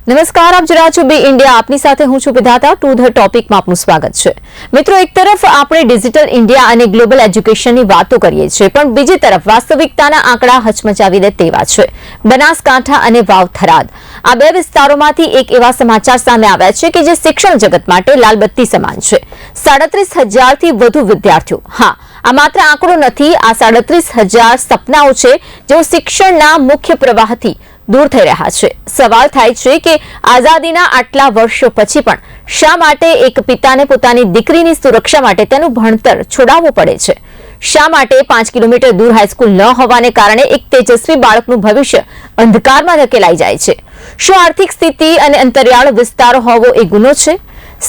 નમસ્કાર, આપ જોઈ રહ્યા છો બી ઇન્ડિયા. આપની સાથે હું છું વિધાતા. ટુ ધ ટોપિકમાં આપનું સ્વાગત છે. મિત્રો, એક તરફ આપણે ડિજિટલ ઇન્ડિયા અને ગ્લોબલ એજ્યુકેશનની વાતો કરીએ છીએ, પણ બીજી તરફ વાસ્તવિકતાના આંકડા હચમચાવી દે તેવા છે. બનાસકાંઠા અને વાવ થરાદ, આ બે વિસ્તારોમાંથી એક એવા સમાચાર સામે આવ્યા છે કે જે શિક્ષણ જગત માટે લાલબત્તી સમાન છે. 37,000 થી વધુ વિદ્યાર્થીઓ, હા, આ માત્ર આંકડો નથી, આ 37,000 સપનાઓ છે જેઓ શિક્ષણના મુખ્ય પ્રવાહથી દૂર થઈ રહ્યા છે. સવાલ થાય છે કે આઝાદીના આટલા વર્ષો પછી પણ શા માટે એક પિતાને પોતાની દીકરીની સુરક્ષા માટે તેનું ભણતર છોડાવવું પડે છે? શા માટે 5 કિલોમીટર દૂર હાઈસ્કૂલ ન હોવાને કારણે એક તેજસ્વી બાળકનું ભવિષ્ય અંધકારમાં ધકેલાઈ જાય છે? શું આર્થિક સ્થિતિ અને અંતરિયાળ વિસ્તારો હોવો એ ગુનો છે?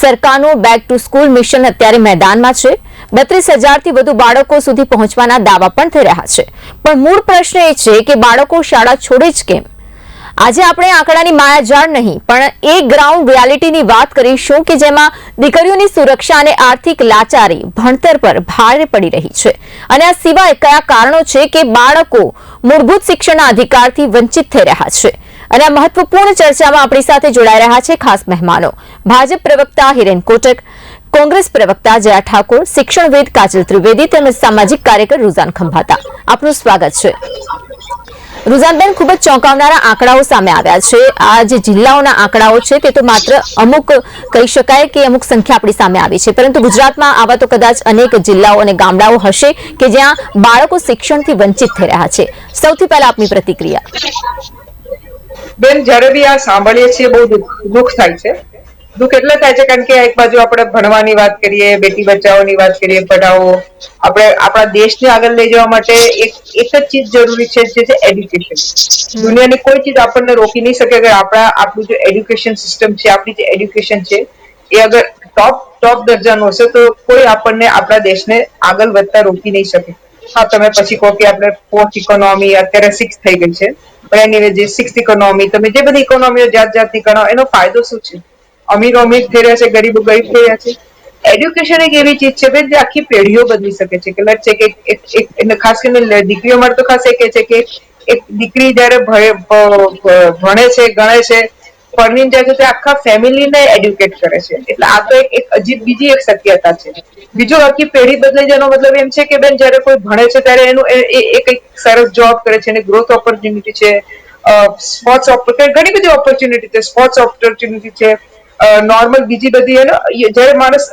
સરકારનું બેક ટુ સ્કૂલ મિશન અત્યારે મેદાનમાં છે. 32,000 થી વધુ બાળકો સુધી પહોંચવાના દાવા પણ થઈ રહ્યા છે, પણ મૂળ પ્રશ્ન એ છે કે બાળકો શાળા છોડે જ કેમ? આજે આપણે આંકડાની માયાજાળ નહીં, પણ એ ગ્રાઉન્ડ રિયાલિટીની વાત કરીશું કે જેમાં દીકરીઓની સુરક્ષા અને આર્થિક લાચારી ભણતર પર ભારે પડી રહી છે. અને આ સિવાય કયા કારણો છે કે બાળકો મૂળભૂત શિક્ષણના અધિકારથી વંચિત થઈ રહ્યા છે? અને આ મહત્વપૂર્ણ ચર્ચામાં આપણી સાથે જોડાઈ રહ્યા છે ખાસ મહેમાનો: ભાજપ પ્રવક્તા હિરેન કોટક, કોંગ્રેસ પ્રવક્તા જયા ઠાકોર, શિક્ષણવિદ કાજલ ત્રિવેદી તેમજ સામાજિક કાર્યકર રૂઝાન ખંભાતા. આપનું સ્વાગત છે. રૂઝાનબેન, ખૂબ જ ચોંકાવનારા આંકડાઓ સામે આવ્યા છે. આ જે જિલ્લાઓના આંકડાઓ છે તે તો માત્ર અમુક કહી શકાય કે અમુક સંખ્યા આપણી સામે આવી છે, પરંતુ ગુજરાતમાં આવા તો કદાચ અનેક જિલ્લાઓ અને ગામડાઓ હશે કે જ્યાં બાળકો શિક્ષણથી વંચિત થઈ રહ્યા છે. સૌથી પહેલા આપની પ્રતિક્રિયા. બેન, જ્યારે બી આ સાંભળીએ છીએ બહુ દુઃખ થાય છે. દુઃખ એટલે થાય છે કારણ કે એક બાજુ આપણે ભણવાની વાત કરીએ, બેટી બચાવોની વાત કરીએ, પઢાઓ, આપણે આપણા દેશને આગળ લઈ જવા માટે એક જ ચીજ જરૂરી છે, જે છે એડ્યુકેશન. દુનિયાની કોઈ ચીજ આપણને રોકી નહીં શકે કે આપણું જે એડ્યુકેશન સિસ્ટમ છે, આપણી જે એડ્યુકેશન છે એ અગર ટોપ દરજાનું હશે તો કોઈ આપણને આપણા દેશને આગળ વધતા રોકી નહીં શકે. હા, તમે પછી કહો કે આપણે ફોર્થ ઇકોનોમી, અત્યારે 6 થઈ ગઈ છે, પણ એની જે 6th ઇકોનોમી, તમે જે બધી ઇકોનોમીઓ જાતની ગણાવો, એનો ફાયદો શું છે? અમીરો અમીર થઈ રહ્યા છે, ગરીબો ગરીબ થઈ રહ્યા છે. એડ્યુકેશન એક એવી ચીજ છે જે આખી પેઢીઓ બદલી શકે છે. કે ખાસ કરીને દીકરીઓ માટે તો ખાસ એ કે છે કે એક દીકરી જયારે ભણે છે, ગણે છે, પરણીને જાય છે, તે આખા ફેમિલીને એડ્યુકેટ કરે છે. એટલે આ તો એક અજીબ બીજી એક શક્યતા છે. બીજો આખી પેઢી બદલાઈ જવાનો મતલબ એમ છે કે બેન, જયારે કોઈ ભણે છે ત્યારે એનું એ કંઈક સરસ જોબ કરે છે, એની ગ્રોથ ઓપોર્ચ્યુનિટી છે, સ્પોર્ટ્સ ઘણી બધી ઓપોર્ચ્યુનિટી છે, સ્પોર્ટ્સ ઓપોર્ચ્યુનિટી છે, નોર્મલ બીજી બધી. જયારે માણસ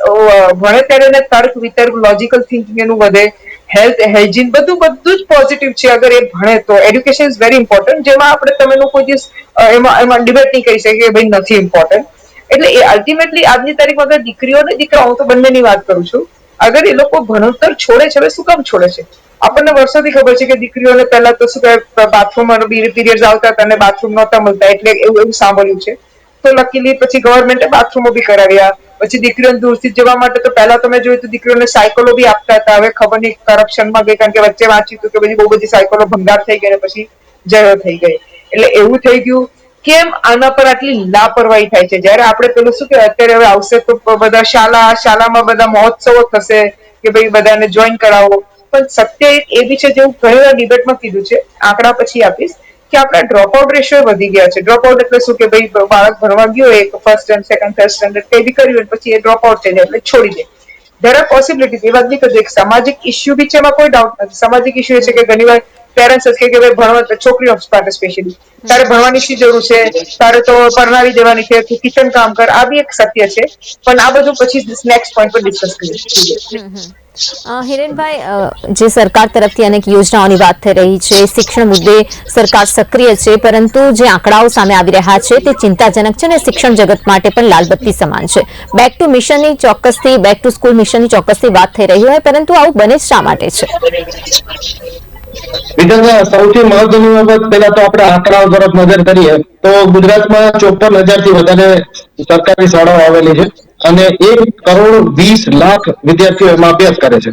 ભણે ત્યારે એને તર્ક વિતર્ક, લોજિકલ થિંકિંગ એનું વધે, હેલ્થ હાઇજીન બધું જ પોઝિટિવ છે અગર એ ભણે તો. એડ્યુકેશન ઇઝ વેરી ઇમ્પોર્ટન્ટ, જેમાં આપણે તમે કોઈ દિવસ એમાં ડિબેટ નહીં કરી શકીએ કે ભાઈ નથી ઇમ્પોર્ટન્ટ. એટલે એ અલ્ટિમેટલી આજની તારીખમાં અગર દીકરીઓ અને દીકરા, હું તો બંનેની વાત કરું છું, અગર એ લોકો ભણતર છોડે છે, હવે શું કામ છોડે છે? આપણને વર્ષોથી ખબર છે કે દીકરીઓને પહેલા તો શું કહેવાય, બાથરૂમમાં પીરિયડ્સ આવતા હતા અને બાથરૂમ નહોતા મળતા, એટલે એવું સાંભળ્યું છે. તો લકીલી પછી ગવર્મેન્ટે બાથરૂમો બી કરાવ્યા. પછી દીકરીઓને દૂરથી જવા માટે તો પહેલા તમે જોયું તો દીકરીઓને સાયકલો બી આપતા હતા. હવે ખબર નહીં કરપ્શનમાં ગઈ, કારણ કે વચ્ચે વાંચ્યું હતું કે બધી બહુ બધી સાયકલો ભંગાર થઈ ગઈ, પછી જયો થઈ ગઈ. એટલે એવું થઈ ગયું. કેમ આના પર આટલી લાપરવાહી થાય છે? જયારે આપણે પેલું શું કે અત્યારે હવે આવશે તો બધા શાળામાં બધા મહોત્સવો થશે કે ભાઈ બધાને જોઈન કરાવો. પણ સત્ય એ બી છે, જેવું ઘણી વાર ડિબેટમાં કીધું છે, આંકડા પછી આપીશ, કે આપણા ડ્રોપ આઉટ રેશિયો વધી ગયા છે. ડ્રોપ આઉટ એટલે શું કે ભાઈ બાળક ભણવા ગયો, એક first standard, second, third standard કઈ બી કર્યું, પછી એ ડ્રોપ આઉટ થઈ જાય, એટલે છોડી દે. There are possibilities. એ વાત બી કહ્યું, એક સામાજિક ઇસ્યુ બી છે, એમાં કોઈ ડાઉટ નથી. સામાજિક ઇસ્યુ એ છે કે ઘણી વાર પેરેન્ટ્સ કે ભાઈ ભણવા, છોકરીઓ માટે સ્પેશિયલી, તારે ભણવાની શી જરૂર છે, તારે તો પરણાવી દેવાની છે, તું કિચન કામ કર. આ બી એક સત્ય છે, પણ આ બધું પછી નેક્સ્ટ પોઈન્ટ પર ડિસ્કસ કરીએ. હિરેનભાઈ, જે સરકાર તરફથી અનેક યોજનાઓની વાત થઈ રહી છે, શિક્ષણ મુદ્દે સરકાર સક્રિય છે, પરંતુ જે આંકડાઓ સામે આવી રહ્યા છે તે ચિંતાજનક છે અને શિક્ષણ જગત માટે પણ લાલબત્તી સમાન છે. બેક ટુ મિશનની ચોક્કસથી, બેક ટુ સ્કૂલ મિશનની ચોક્કસથી વાત થઈ રહી હોય, પરંતુ આવું બને શા માટે છે? સૌથી મહત્વની બાબત, પહેલા તો આપણે આંકડાઓ તરફ નજર કરીએ તો ગુજરાતમાં 54,000 થી વધારે સરકારી શાળાઓ આવેલી છે અને 1,20,00,000 વિદ્યાર્થીઓ એમાં અભ્યાસ કરે છે.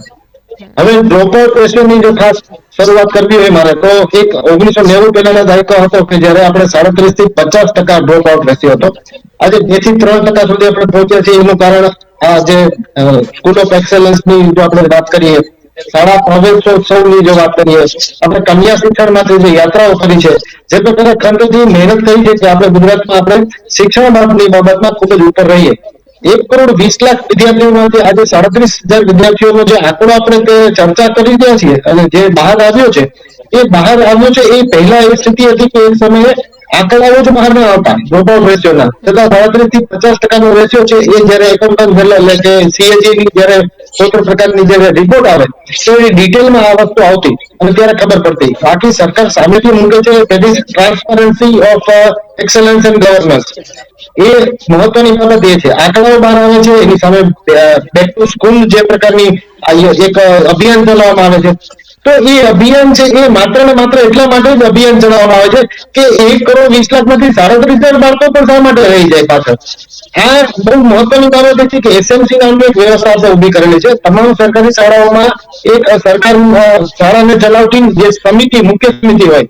હવે ડ્રોપ આઉટ રેશિયોની જો ખાસ શરૂઆત કરવી હોય મારે, તો એક 1990 પહેલાનો દાયકો હતો કે જયારે આપણે 37 થી 50% ડ્રોપ આઉટ રેશિયો હતો. આજે 2 થી 3% સુધી આપણે પહોંચ્યા છીએ. એનું કારણ આ જે સ્કૂલ ઓફ એક્સેલન્સની જો આપણે વાત કરીએ શાળા પ્રવેશોત્સવની જો વાત કરીએ, આપણે કન્યા શિક્ષણ માટે જે યાત્રાઓ કરી છે, જે પ્રકારે ખંડથી મહેનત કરી છે કે આપણે ગુજરાતમાં આપણે શિક્ષણ બાબતમાં ખૂબ જ ઉપર રહીએ. 1,20,00,000 વિદ્યાર્થીઓમાંથી આજે 37,000 વિદ્યાર્થીઓનો જે આંકડો આપણે તે ચર્ચા કરી રહ્યા છીએ અને જે બહાર આવ્યો છે, એ પહેલા એ સ્થિતિ હતી કે એ સમયે આંકડાઓ જ બહાર ન આવતા ડ્રોપઆઉટ રેશિયોના, છતાં 37 થી 50% રેશિયો છે એ જયારે એકાઉન્ટન્ટ એટલે કે CAG ની જયારે કોઈ પણ પ્રકારની જયારે રિપોર્ટ આવે તો એ ડિટેલમાં આ વસ્તુ આવતી અને ત્યારે ખબર પડતી. બાકી સરકાર સામેથી મૂકે છે that is transparency of excellence and governance. એ મહત્વની બાબત એ છે. આંકડાઓ બહાર આવે છે, એની સામે બેક ટુ સ્કૂલ જે પ્રકારની એક અભિયાન ચલાવવામાં આવે છે, તો એ અભિયાન છે એ માત્ર ને માત્ર એટલા માટે જ અભિયાન ચલાવવામાં આવે છે કે 1,20,00,000 માંથી 37,000 બાળકો પણ શા માટે રહી જાય પાછળ. આ બહુ મહત્વની બાબત એ છે કે SMC નામની એક વ્યવસ્થા આપણે ઉભી કરેલી છે. તમામ સરકારી શાળાઓમાં એક સરકાર શાળાને ચલાવતી જે સમિતિ, મુખ્ય સમિતિ હોય,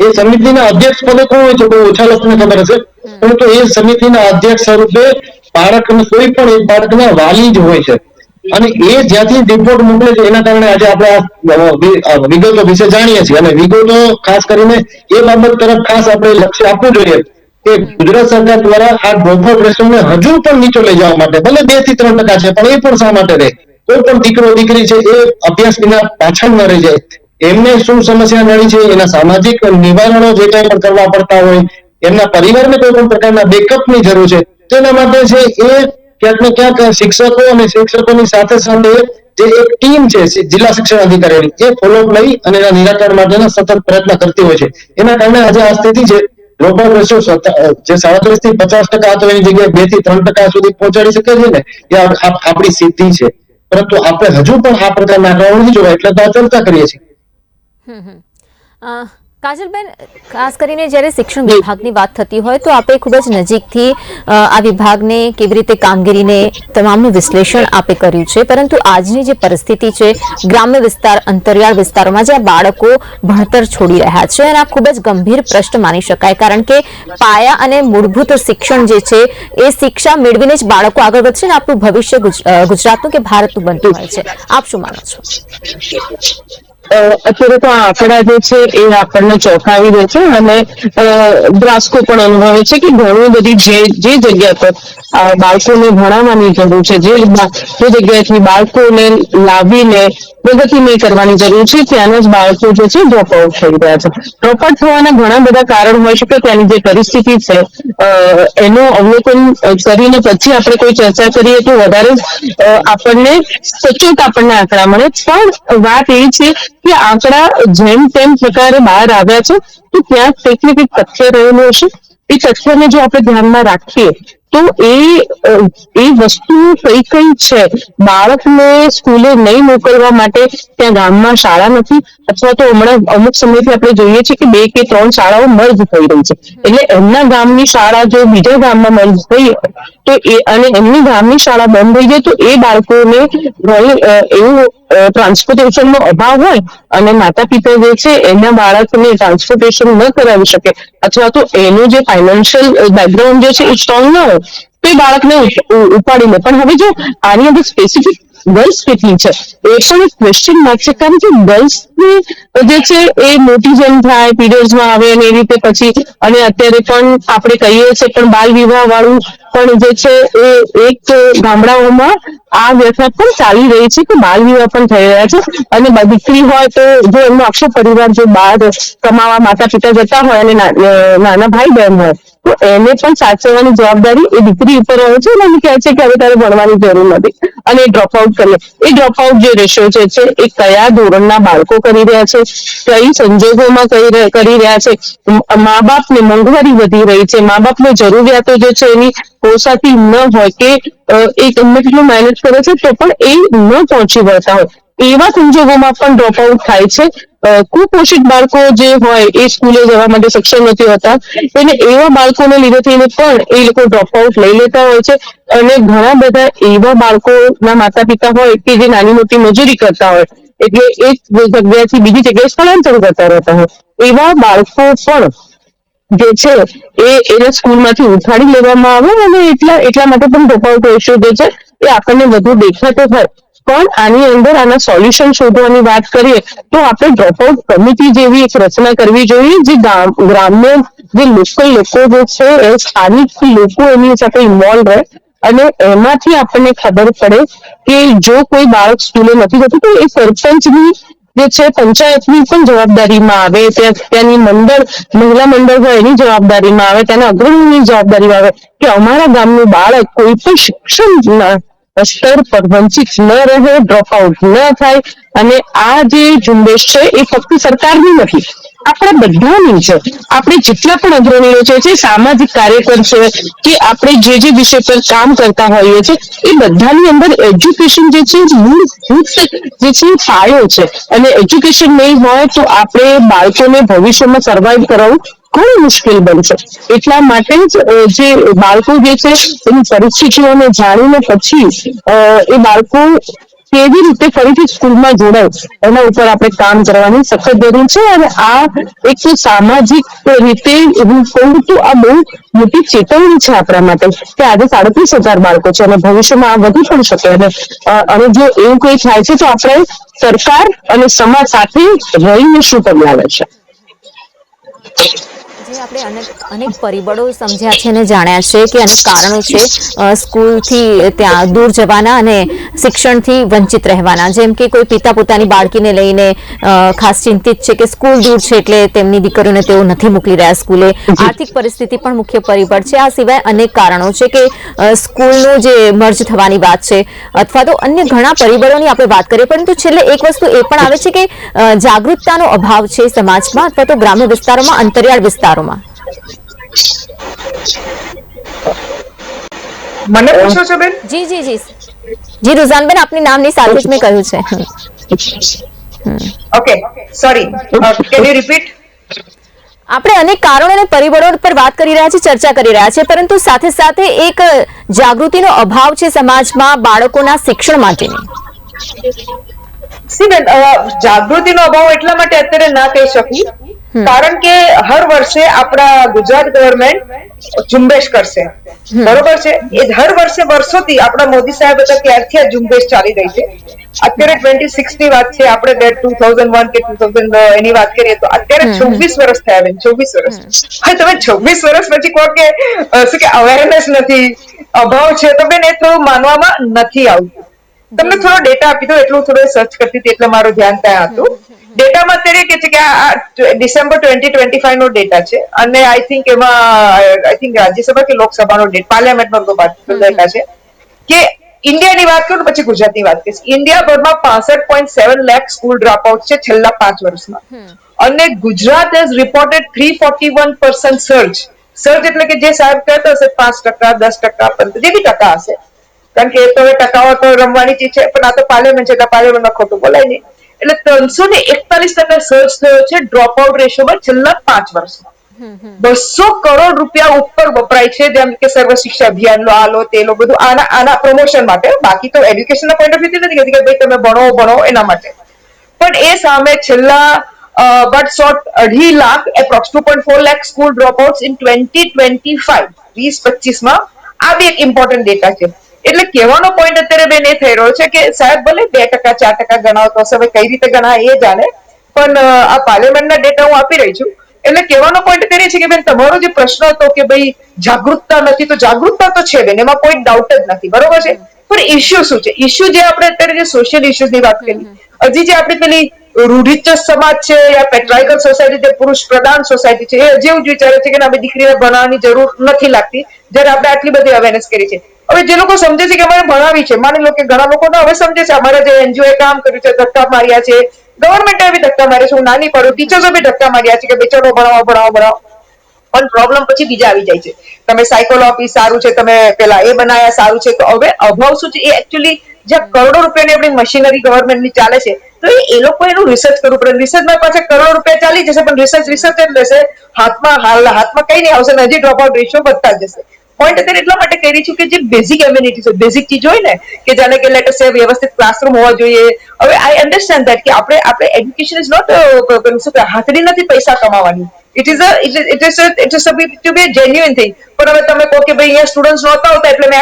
એ સમિતિના અધ્યક્ષ પદે કોણ હોય છે બહુ ઓછા લોકોને ખબર હશે, પરંતુ એ સમિતિના અધ્યક્ષ સ્વરૂપે બાળકને કોઈ પણ એક બાળકના વાલી જ હોય છે અને એ જ્યાંથી રિપોર્ટ મોકલે છે એના કારણે આજે આપણે આ વિગતો વિશે જાણીએ છીએ. અને વિગતો ખાસ કરીને એ બાબત તરફ ખાસ આપણે લક્ષ્ય આપવું જોઈએ કે ગુજરાત સરકાર દ્વારા આ ડ્રોપઆઉટ રેશિયોને હજુ પણ નીચો લઈ જવા માટે, ભલે 2 થી 3% છે, પણ એ પણ શા માટે રહે, કોઈ પણ દીકરો દીકરી છે એ અભ્યાસ વિના પાછળ ન રહી જાય. એમને શું સમસ્યા નડી છે, એના સામાજિક નિવારણો જે કંઈ પણ કરવા પડતા હોય, એમના પરિવારને કોઈ પણ પ્રકારના બેકઅપની જરૂર છે, તેના માટે છે એ ક્યાંક ને ક્યાંક શિક્ષકો અને શિક્ષકોની સાથે સાથે જે એક ટીમ છે જિલ્લા શિક્ષણ અધિકારીની, એ ફોલોઅપ લઈ અને એના નિરાકરણ માટેના સતત પ્રયત્ન કરતી હોય છે. એના કારણે આજે આ સ્થિતિ છે ડ્રોપઆઉટ રેશિયો જે 37 થી 50% હતો એની જગ્યાએ 2 થી 3% સુધી પહોંચાડી શકે છે ને, એ આપણી સિદ્ધિ છે. પરંતુ આપણે હજુ પણ આ પ્રકારના આંકડાઓ નથી જોવા, એટલે તો આ ચર્ચા કરીએ છીએ. કાજલબેન, ખાસ કરીને જ્યારે શિક્ષણ વિભાગની વાત થતી હોય તો આપે ખૂબ જ નજીકથી આ વિભાગને કેવી રીતે કામગીરીને તમામનું વિશ્લેષણ આપે કર્યું છે, પરંતુ આજની જે પરિસ્થિતિ છે ગ્રામ્ય વિસ્તાર, અંતરિયાળ વિસ્તારોમાં જ્યાં બાળકો ભણતર છોડી રહ્યા છે અને આ ખૂબ જ ગંભીર પ્રશ્ન માની શકાય, કારણ કે પાયા અને મૂળભૂત શિક્ષણ જે છે એ શિક્ષા મેળવીને જ બાળકો આગળ વધશે ને આપણું ભવિષ્ય ગુજરાતનું કે ભારતનું બનતું હોય છે. આપ શું માનો છો? અત્યારે તો આ આંકડા જે છે એ આપણને ચોંકાવી દે છે અને દ્રાસકો પણ અનુભવે છે કે ઘણી બધી જે જગ્યા પર બાળકોને ભણાવવાની જરૂર છે, જે જગ્યાએથી બાળકોને લાવીને પ્રગતિમય કરવાની જરૂર છે, ત્યાંના જ બાળકો જે છે ડ્રોપઆઉટ થઈ રહ્યા છે. ડ્રોપઆઉટ થવાના ઘણા બધા કારણ હોઈ શકે. ત્યાંની જે પરિસ્થિતિ છે એનું અવલોકન કરીને પછી આપણે કોઈ ચર્ચા કરીએ તો વધારે આપણને સચોટ આંકડા મળે. પણ વાત એ છે કે આંકડા જેમ તેમ પ્રકારે બહાર આવ્યા છે તો ત્યાં કંઈક ને કંઈક તથ્ય રહેલું હશે. એ તથ્યને જો આપણે ધ્યાનમાં રાખીએ તો એ વસ્તુ કઈ છે. બાળકને સ્કૂલે નહીં મોકલવા માટે ત્યાં ગામમાં શાળા નથી, અથવા તો હમણાં અમુક સમયથી આપણે જોઈએ છીએ કે 2 કે 3 શાળાઓ મર્જ થઈ રહી છે, એટલે એમના ગામની શાળા જો બીજા ગામમાં મર્જ થઈ તો અને એમની ગામની શાળા બંધ થઈ જાય તો એ બાળકોને એવું ટ્રાન્સપોર્ટેશનનો અભાવ હોય અને માતા પિતા જે છે એના બાળકને ટ્રાન્સપોર્ટેશન ન કરાવી શકે, અથવા તો એનું જે ફાઇનાન્શિયલ બેકગ્રાઉન્ડ જે છે એ સ્ટ્રોંગ ન હોય તો એ બાળકને ઉપાડી લે. પણ હવે જો આની અંદર સ્પેસિફિક ગર્લ્સ કેટલી છે એ પણ એક ક્વેશ્ચન માર્ક છે, કારણ કે ગર્લ્સની જે છે એ મોટી જેમ થાય, પીરિયડ્સમાં આવે અને એ રીતે પછી, અને અત્યારે પણ આપણે કહીએ છીએ પણ બાલ વિવાહ વાળું પણ જે છે એ એક ગામડાઓમાં આ વ્યથા પણ ચાલી રહી છે કે બાલ વિવાહ પણ થઈ રહ્યા છે. અને દીકરી હોય તો જો એમનો આખો પરિવાર જો બહાર કમાવા માતા પિતા જતા હોય અને નાના ભાઈ બહેન હોય તો એને પણ સાચવવાની જવાબદારી એ દીકરી ઉપર હોય છે અને કહે છે કે હવે તારે ભણવાની જરૂર નથી અને એ ડ્રોપઆઉટ કરીએ. એ ડ્રોપઆઉટ જે રેશિયો છે એ કયા ધોરણના બાળકો કરી રહ્યા છે, કઈ સંજોગોમાં કરી રહ્યા છે. મા બાપને મોંઘવારી વધી રહી છે, મા બાપને જરૂરિયાતો જે છે એની પોસાતી ન હોય કે એ ગમે તેટલું મહેનત કરે છે તો પણ એ ન પહોંચી વળતા હોય, એવા સંજોગોમાં પણ ડ્રોપઆઉટ થાય છે. કુપોષિત બાળકો જે હોય એ સ્કૂલે જવા માટે સક્ષમ નથી હોતા, અને એવા બાળકોને લીધે થઈને પણ એ લોકો ડ્રોપઆઉટ લઈ લેતા હોય છે. અને ઘણા બધા એવા બાળકોના માતા પિતા હોય કે જે નાની મોટી મજૂરી કરતા હોય, એટલે એક જગ્યાએથી બીજી જગ્યાએ સ્થળાંતર કરતા રહેતા હોય, એવા બાળકો પણ જે છે એને સ્કૂલમાંથી ઉઠાડી લેવામાં આવે અને એટલા માટે પણ ડ્રોપઆઉટ રેશિયો જે છે એ આપણને વધુ દેખાતો થાય. પણ આની અંદર આના સોલ્યુશન શોધવાની વાત કરીએ તો આપણે ડ્રોપઆઉટ કમિટી જેવી એક રચના કરવી જોઈએ, જે ગ્રામ્ય જે લોકલ લોકો જે છે એ સ્થાનિક લોકો એની સાથે ઇન્વોલ્વ રહે અને એમાંથી આપણને ખબર પડે કે જો કોઈ બાળક સ્કૂલે નથી જતું તો એ સરપંચની જે છે પંચાયતની પણ જવાબદારીમાં આવે, ત્યાંની મહિલા મંડળ હોય એની જવાબદારીમાં આવે, ત્યાંના અગ્રણીની જવાબદારીમાં આવે કે અમારા ગામનું બાળક કોઈ પણ શિક્ષણ સ્તર પર વંચિત ન રહે, ડ્રોપઆઉટ ન થાય. અને આ જે ઝુંબેશ છે એ ફક્ત સરકારની નથી, આપણા બધાની છે. આપણે જેટલા પણ અગ્રણીઓ છે, જે સામાજિક કાર્યકર છે કે આપણે જે વિષય પર કામ કરતા હોઈએ છીએ, એ બધાની અંદર એજ્યુકેશન જે છે મૂળભૂત જે છે પાયો છે. અને એજ્યુકેશન નહીં હોય તો આપણે બાળકોને ભવિષ્યમાં સર્વાઈવ કરાવવું ઘણું મુશ્કેલ બનશે. એટલા માટે જ જે બાળકો જે છે એની પરિસ્થિતિઓને જાણીને પછી એ બાળકો કેવી રીતે ફરીથી સ્કૂલમાં જોડાય એના ઉપર આપણે કામ કરવાની સખત જરૂર છે. અને આ એક સામાજિક રીતે હું કહું તો આ બહુ મોટી ચેતવણી છે આપણા માટે કે આજે 37,000 બાળકો છે અને ભવિષ્યમાં આ વધી પણ શકે. અને જો એવું કંઈ થાય છે તો આપણે સરકાર અને સમાજ સાથે રહીને શું પગલાં લેશે. જે આપણે અનેક પરિબળો સમજ્યા છે અને જાણ્યા છે કે અનેક કારણો છે સ્કૂલથી ત્યાં દૂર જવાના અને શિક્ષણથી વંચિત રહેવાના. જેમ કે કોઈ પિતા પોતાની બાળકીને લઈને ખાસ ચિંતિત છે કે સ્કૂલ દૂર છે એટલે તેમની દીકરીઓને તેઓ નથી મોકલી રહ્યા સ્કૂલે. આર્થિક પરિસ્થિતિ પણ મુખ્ય પરિબળ છે. આ સિવાય અનેક કારણો છે કે સ્કૂલનું જે મર્જ થવાની વાત છે અથવા તો અન્ય ઘણા પરિબળોની આપણે વાત કરીએ, પરંતુ છેલ્લે એક વસ્તુ એ પણ આવે છે કે જાગૃતતાનો અભાવ છે સમાજમાં અથવા તો ગ્રામ્ય વિસ્તારોમાં, અંતરિયાળ વિસ્તારોમાં. મને પૂછો છો બેન? જી જી જી જી રુઝાનબેન, આપની નામની સાથે જ મેં કહ્યું છે. Okay, sorry, can you repeat? આપણે અનેક કારણો અને પરિબળો પર વાત કરી રહ્યા છીએ, ચર્ચા કરી રહ્યા છીએ, પરંતુ સાથે સાથે એક જાગૃતિનો અભાવ છે સમાજમાં બાળકોના શિક્ષણ માટેની. જાગૃતિનો અભાવ એટલા માટે અત્યારે ના કહી શકું કારણ કે હર વર્ષે આપણા ગુજરાત ગવર્મેન્ટ ઝુંબેશ કરશે, બરોબર છે. એ હર વર્ષે વર્ષોથી આપણા મોદી સાહેબ હતા ત્યારથી આ ઝુંબેશ ચાલી રહી છે. અત્યારે 26 ની વાત છે, આપણે 2001 કે 2000 એની વાત કરીએ તો અત્યારે 26 વર્ષ થયા બેન, 26 વર્ષ. હા, તમે 26 વર્ષ પછી કહો કે શું કે અવેરનેસ નથી, અભાવ છે, તો બેન એ થોડું માનવામાં નથી આવતું. તમને થોડો ડેટા આપી દો, એટલું થોડું સર્ચ કરતી હતી એટલે મારું ધ્યાન ત્યાં હતું. ડેટામાં અત્યારે કે છે કે આ ડિસેમ્બર 2025 નો ડેટા છે અને આઈ થિંક રાજ્યસભા કે લોકસભાનો પાર્લામેન્ટનો ડેટા છે કે ઇન્ડિયાની વાત કરું પછી ગુજરાતની વાત કરીશ. ઇન્ડિયાભરમાં 65.7 લાખ સ્કૂલ ડ્રોપ આઉટ છે છેલ્લા 5 વર્ષમાં. અને ગુજરાત હેઝ રિપોર્ટેડ 341% સર્જ એટલે કે જે સાહેબ કહેતા હશે 5%, 10%, 15% જે બી ટકા હશે, કારણ કે એ તો હવે ટકાઓ તો રમવાની ચીજ છે, પણ આ તો પાર્લામેન્ટ છે, પાર્લામેન્ટમાં ખોટું બોલાય નહીં. એટલે 341% સર્ચ થયો છે ડ્રોપ આઉટ રેશિયોમાં છેલ્લા 5 વર્ષમાં. 200 કરોડ રૂપિયા ઉપર વપરાય છે, જેમ કે સર્વ શિક્ષા અભિયાન લો, આ લો તે લો, બધું આના પ્રમોશન માટે. બાકી તો એજ્યુકેશનના પોઈન્ટ ઓફ વ્યૂથી નથી કહેતી કે ભાઈ તમે ભણો એના માટે, પણ એ સામે છેલ્લા but short 2.5 lakh approx 2.4 lakh school drop out in 2025 2025 માં. આ બી એક ઇમ્પોર્ટન્ટ ડેટા છે. એટલે કહેવાનો પોઈન્ટ અત્યારે બેન એ થઈ રહ્યો છે કે સાહેબ ભલે 2%, 4% ગણાવતો હશે, હવે કઈ રીતે ગણાય એ જાણે, પણ આ પાર્લામેન્ટના ડેટા હું આપી રહી છું. એટલે કહેવાનો પોઈન્ટ કરીએ છીએ કે બેન તમારો જે પ્રશ્ન હતો કે ભાઈ જાગૃતતા નથી, તો જાગૃતતા તો છે બેન, એમાં કોઈ ડાઉટ જ નથી, બરોબર છે. પણ ઇસ્યુ શું છે? ઇસ્યુ જે આપણે અત્યારે જે સોશિયલ ઇસ્યુઝની વાત કરી, હજી જે આપણી પેલી રૂઢિચુસ્ત સમાજ છે યા પેટ્રાઇકલ સોસાયટી, જે પુરુષ પ્રધાન સોસાયટી છે, એ હજી એવું જ વિચારે છે કે આપણે દીકરીને ભણાવવાની જરૂર નથી લાગતી, જ્યારે આપણે આટલી બધી અવેરનેસ કરી છે. હવે જે લોકો સમજે છે કે અમારે ભણાવી છે, માની લો કે ઘણા લોકો હવે સમજે છે અમારા જે એનજીઓ એ કામ કર્યું છે, ધક્કા માર્યા છે, ગવર્મેન્ટે બી ધક્કા માર્યા છે, હું નાની પડું, ટીચર્સો બી ધક્કા માર્યા છે કે ભાઈ ચલો ભણાવો. પણ પ્રોબ્લેમ પછી બીજા આવી જાય છે. તમે સાયકોલ ઓફિસ સારું છે, તમે પેલા એ બનાયા સારું છે, તો હવે અભાવ શું છે? એ એકચ્યુઅલી જ્યાં કરોડો રૂપિયાની આપણી મશીનરી ગવર્મેન્ટની ચાલે છે, તો એ લોકો એનું રિસર્ચ કરવું પડે. રિસર્ચમાં પાછા કરોડો રૂપિયા ચાલી જશે, પણ રિસર્ચ જ લેશે, હાથમાં કઈ નહીં આવશે, હજી ડ્રોપ આઉટ રેશિયો વધતા જ જશે. પોઈન્ટ અત્યારે એટલા માટે કરી છું કે જે બેઝિક એમ્યુનિટી છે, બેઝિક ચીજ હોય ને, કે જાણે કે લેટ અસ સે વ્યવસ્થિત ક્લાસરૂમ હોવા જોઈએ. હવે આઈ અન્ડરસ્ટેન્ડ ધેટ કે આપણે એજ્યુકેશન ઇઝ નોટ હાથની નથી પૈસા કમાવાની. It is to be a genuine thing. પણ હવે તમે કહો કે ભાઈ અહીંયા સ્ટુડન્ટ્સ નહોતા હોતા એટલે મેં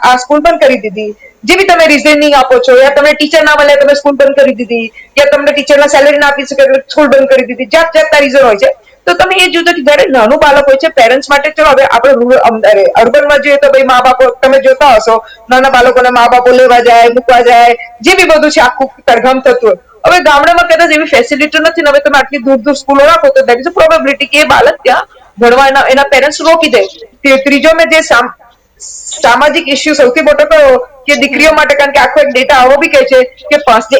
આ સ્કૂલ બંધ કરી દીધી, જે બી તમે રિઝનિંગ આપો છો, યા તમે ટીચર ના મળે તમે સ્કૂલ બંધ કરી દીધી, યા તમને ટીચરના સેલેરી ના આપી શકે એટલે સ્કૂલ બંધ કરી દીધી, જાત જાતના રીઝન હોય છે. તો તમે એ જોજો કે જયારે નાનું બાળક હોય છે પેરેન્ટ્સ માટે, ચલો હવે આપણે અર્બનમાં જોઈએ તો ભાઈ મા બાપો તમે જોતા હશો નાના બાળકોને મા બાપો લેવા જાય, મૂકવા જાય, જે બી બધું છે આખું તરગામ થતું હોય. હવે ગામડામાં કદાચ એવી ફેસિલિટી નથી ને હવે તમે આટલી દૂર દૂર સ્કૂલો રાખો તો દેટ ઇઝ અ પ્રોબેબિલિટી કે એ બાળક ત્યાં ભણવા એના પેરેન્ટ્સ રોકી દે. ત્રીજો મેં જે સામાજિક ઇસ્યુ સૌથી મોટો કયો કે દીકરીઓ માટે, કારણ કે આખો એક ડેટા આવો બી કહે છે કે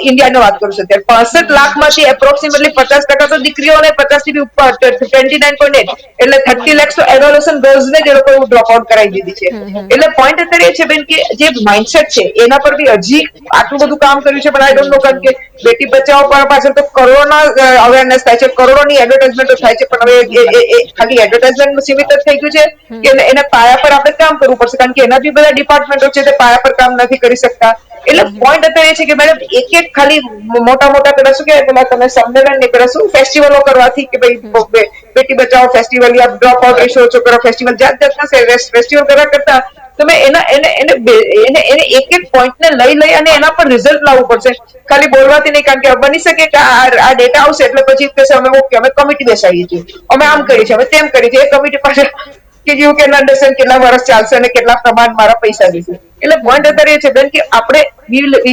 ઇન્ડિયાની વાત કરું છું ત્યારે 65 લાખમાંથી એપ્રોક્સિમેટલી 50% તો દીકરીઓ અને 50 થી ઉપર 29.8 એટલે 30 lakhs તો એડોલેસન્ટ ગર્લ્સ ને જે લોકો ડ્રોપ આઉટ કરાવી દીધી છે. એટલે પોઈન્ટ અત્યારે એ છે બેન કે જે માઇન્ડસેટ છે એના પર બી હજી આટલું બધું કામ કર્યું છે, પણ આઈ ડોન્ટ નો, કારણ કે બેટી બચાવો પણ પાછળ તો કરોડોના અવેરનેસ થાય છે, કરોડોની એડવર્ટાઇઝમેન્ટ થાય છે, પણ હવે ખાલી એડવર્ટાઇઝમેન્ટ સીમિત જ થઈ ગયું છે કે એના પાયા પર આપણે કામ કરવું પડશે, કારણ કે એના બી બધા ડિપાર્ટમેન્ટો છે તે પાયા પર કામ નથી કરી શકતા. એટલે પોઈન્ટ અત્યારે એ છે કે મેડમ એક ખાલી મોટા મોટા પેલા શું કહેવાય, પેલા તમે સંમેલન ને પેલા શું ફેસ્ટિવલો કરવાથી કે ભાઈ બેટી બચાવો ફેસ્ટિવલ યા ડ્રોપ આઉટ રેશિયો ઓછો કરો ફેસ્ટિવલ, જાત જાતના ફેસ્ટિવલ કરવા કરતા તમે એને એક એક પોઈન્ટ ને લઈ અને એના પર રિઝલ્ટ લાવવું પડશે, ખાલી બોલવાથી નહીં. કારણ કે બની શકે કે આ ડેટા આવશે એટલે પછી કહેશે અમે ઓકે અમે કમિટી બેસાડીએ છીએ, અમે આમ કરીએ છીએ, અમે તેમ કરીએ છીએ. એ કમિટી પાસે કે યુ કેન અન્ડરસ્ટેન્ડ કેટલા વર્ષ ચાલશે અને કેટલા પ્રમાણ મારા પૈસા જશે. એટલે પોઈન્ટ અત્યારે એ છે બેન કે આપણે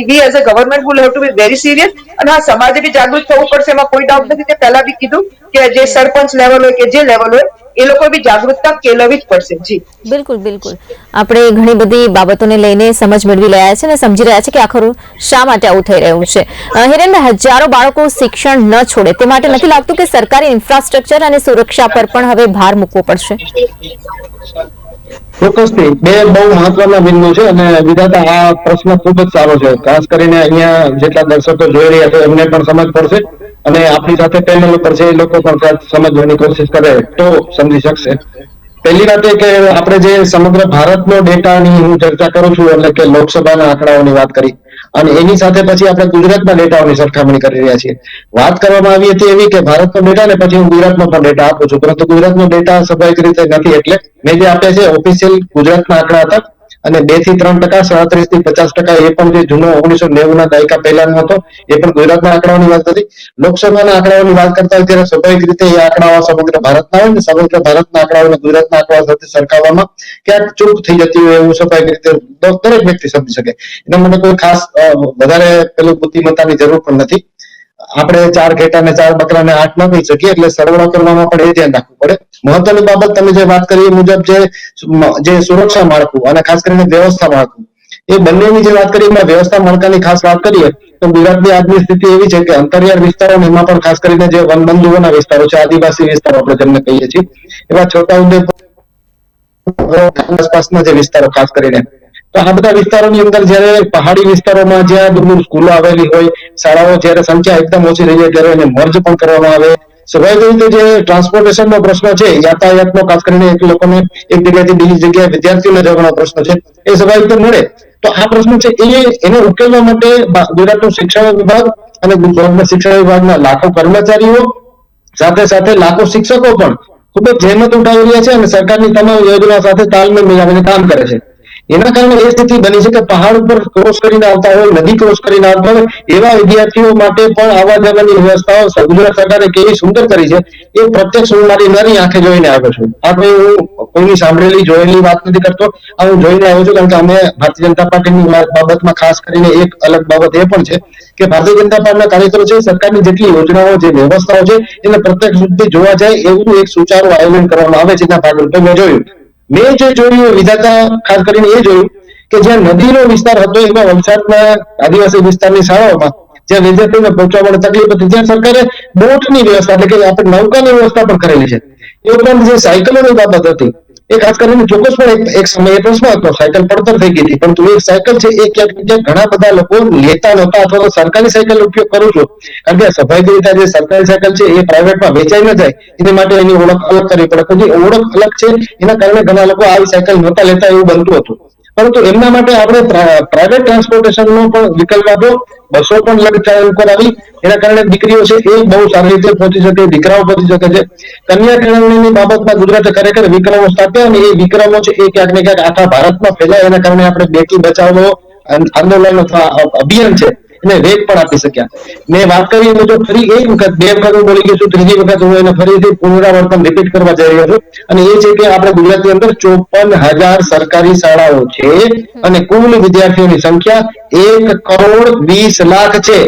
વી as a government will have to be very serious, અને હા સમાજે બી જાગૃત થવું પડશે, એમાં કોઈ ડાઉટ નથી. કે પહેલા બી કીધું કે જે સરપંચ લેવલ હોય કે જે લેવલ હોય એ લોકો બી જાગૃતતા કેળવવી જ પડશે. જી બિલકુલ બિલકુલ, આપણે ઘણી બધી બાબતોને લઈને સમજ મેળવી રહ્યા છે અને સમજી રહ્યા છે કે આખર શા માટે આવું થઈ રહ્યું છે. હિરેનભાઈ, હજારો બાળકો શિક્ષણ ન છોડે તે માટે નથી લાગતું કે સરકારી ઇન્ફ્રાસ્ટ્રક્ચર અને સુરક્ષા પર પણ હવે ભાર મૂકવો પડશે? ચોક્કસથી બે બહુ મહત્વના બિંદુ છે અને વિધાતા આ પ્રશ્ન ખૂબ જ સારો છે. ખાસ કરીને અહીંયા જેટલા દર્શકો જોઈ રહ્યા છે એમને પણ સમજ પડશે અને આપણી સાથે પેનલ ઉપર છે એ લોકો પણ સમજવાની કોશિશ કરે તો સમજી શકશે. પહેલી વાત એ કે આપણે જે સમગ્ર ભારતનો ડેટાની હું ચર્ચા કરું છું, એટલે કે લોકસભાના આંકડાઓની વાત કરી અને એની સાથે પછી આપણે ગુજરાતના ડેટાઓની સરખામણી કરી રહ્યા છીએ. વાત કરવામાં આવી હતી એવી કે ભારતનો ડેટા ને પછી હું ગુજરાતનો પણ ડેટા આપું છું, પરંતુ ગુજરાતનો ડેટા સ્વાભાવિક રીતે નથી, એટલે મેં જે આપ્યા છે ઓફિશિયલ ગુજરાતના આંકડા હતા અને 2 થી 3%, 37 થી 50% એ પણ જે જૂનો 1990 ના દાયકા પહેલાનો હતો એ પણ ગુજરાતના આંકડાઓની વાત હતી. લોકસભાના આંકડાઓની વાત કરતા હોય ત્યારે સ્વાભાવિક રીતે એ આંકડાઓ સમગ્ર ભારતના હોય ને સમગ્ર ભારતના આંકડાઓને ગુજરાતના આંકડાઓ સાથે સરખાવવામાં ક્યાંક ચૂક થઈ જતી હોય એવું સ્વાભાવિક રીતે દરેક વ્યક્તિ સમજી શકે. એના માટે કોઈ ખાસ વધારે પેલું બુદ્ધિમત્તાની જરૂર પણ નથી. આપણે 4 ઘેટા ને 4 બકરાને 8 ન કહી શકીએ, એટલે સરવાળો કરવામાં પણ એ ધ્યાન રાખવું પડે. મહત્વની બાબત તમે જે વાત કરી એ મુજબ જે સુરક્ષા માળખું અને ખાસ કરીને વ્યવસ્થા માળખું, એ બંનેની જે વાત કરી એમાં વ્યવસ્થા માળખાની ખાસ વાત કરીએ તો ગુજરાતની આજની સ્થિતિ એવી છે કે અંતરિયાળ વિસ્તારો એમાં પણ ખાસ કરીને જે વનબંધુઓના વિસ્તારો છે, આદિવાસી વિસ્તારો આપણે જેમને કહીએ છીએ, એવા છોટાઉદેપુર આસપાસના જે વિસ્તારો ખાસ કરીને, તો આ બધા વિસ્તારોની અંદર જયારે પહાડી વિસ્તારોમાં જ્યાં દૂર સ્કૂલો આવેલી હોય, શાળાઓ જયારે સંખ્યા એકદમ ઓછી રહી જાય ત્યારે એને મર્જ પણ કરવામાં આવે. સ્વાભાવિક રીતે જે ટ્રાન્સપોર્ટેશનનો પ્રશ્ન છે, યાતાયાતનો ખાસ કરીને એક લોકોને એક જગ્યાએથી બીજી જગ્યાએ વિદ્યાર્થીઓને જવાનો પ્રશ્ન છે, એ સ્વાભાવિક રીતે મળે. તો આ પ્રશ્ન છે એને ઉકેલવા માટે ગુજરાતનું શિક્ષણ વિભાગ અને ગુજરાતના શિક્ષણ વિભાગના લાખો કર્મચારીઓ સાથે સાથે લાખો શિક્ષકો પણ ખૂબ જ જહેમત ઉઠાવી રહ્યા છે અને સરકારની તમામ યોજના સાથે તાલમેલ મિલાવીને કામ કરે છે. એના કારણે એ સ્થિતિ બની છે કે પહાડ ઉપર ક્રોસ કરીને આવતા હોય, નદી ક્રોસ કરીને આવતા હોય એવા વિદ્યાર્થીઓ માટે પણ આવવા જવાની વ્યવસ્થાઓ ગુજરાત સરકારે કેવી સુંદર કરી છે એ પ્રત્યક્ષ હું મારી નાની આંખે જોઈને આવ્યો છું. આ કોઈ હું કોઈની સાંભળેલી જોયેલી વાત નથી કરતો, આ હું જોઈને આવ્યો છું. કારણ કે અમે ભારતીય જનતા પાર્ટીની બાબતમાં ખાસ કરીને એક અલગ બાબત એ પણ છે કે ભારતીય જનતા પાર્ટીના કાર્યકરો છે સરકારની જેટલી યોજનાઓ જે વ્યવસ્થાઓ છે એને પ્રત્યક્ષ સુધી જોવા જાય એવું એક સુચારું આયોજન કરવામાં આવે છે. એના ભાગરૂપે મેં જોયું વિધાતા ખાસ કરીને એ જોયું કે જ્યાં નદીનો વિસ્તાર હતો એમાં વલસાડના આદિવાસી વિસ્તારની શાળાઓમાં જ્યાં વિદ્યાર્થીઓને પહોંચવા માટે તકલીફ હતી ત્યાં સરકારે બોટની વ્યવસ્થા એટલે કે આપણે નૌકાની વ્યવસ્થા પણ કરેલી છે. એ ઉપરાંત જે સાયકલોની બાબત હતી એ ખાસ કરીને ચોક્કસપણે એક સમયે પ્રશ્ન હતો, સાયકલ પડતર થઈ ગઈ હતી, પરંતુ એ સાયકલ છે એ ક્યાંક ઘણા બધા લોકો લેતા નહોતા અથવા તો સરકારી સાયકલ ઉપયોગ કરું છું. કારણ કે સ્વાભાવિક રીતે જે સરકારી સાયકલ છે એ પ્રાઇવેટમાં વેચાઈ ન જાય એની માટે એની ઓળખ અલગ કરવી પડે. પછી ઓળખ અલગ છે એના કારણે ઘણા લોકો આવી સાયકલ નહોતા લેતા એવું બનતું હતું. પરંતુ એમના માટે આપણે પ્રાઇવેટ ટ્રાન્સપોર્ટેશનનો પણ વિકલ્પ આપ્યો, બસો પણ ચાલુ કરાવી. એના કારણે દીકરીઓ છે એ બહુ સારી રીતે પહોંચી શકે, દીકરાઓ પહોંચી શકે છે. કન્યા કેળવણીની બાબતમાં ગુજરાતે ખરેખર વિક્રમો સ્થાપ્યા અને એ વિક્રમો છે એ ક્યાંક ને ક્યાંક આખા ભારતમાં ફેલાય. એના કારણે આપણે બેટી બચાવો આંદોલન અથવા અભિયાન છે એને વેગ પણ આપી શક્યા. મેં વાત કરી તો ફરી એક વખત, બે વખત હું બોલી ગયો છું, ત્રીજી વખત હું એને ફરીથી પુનરાવર્તન રિપીટ કરવા જઈ રહ્યો છું. અને એ છે કે આપણે ગુજરાતની અંદર 54,000 સરકારી શાળાઓ છે અને કુલ વિદ્યાર્થીઓની સંખ્યા 1,20,00,000 છે.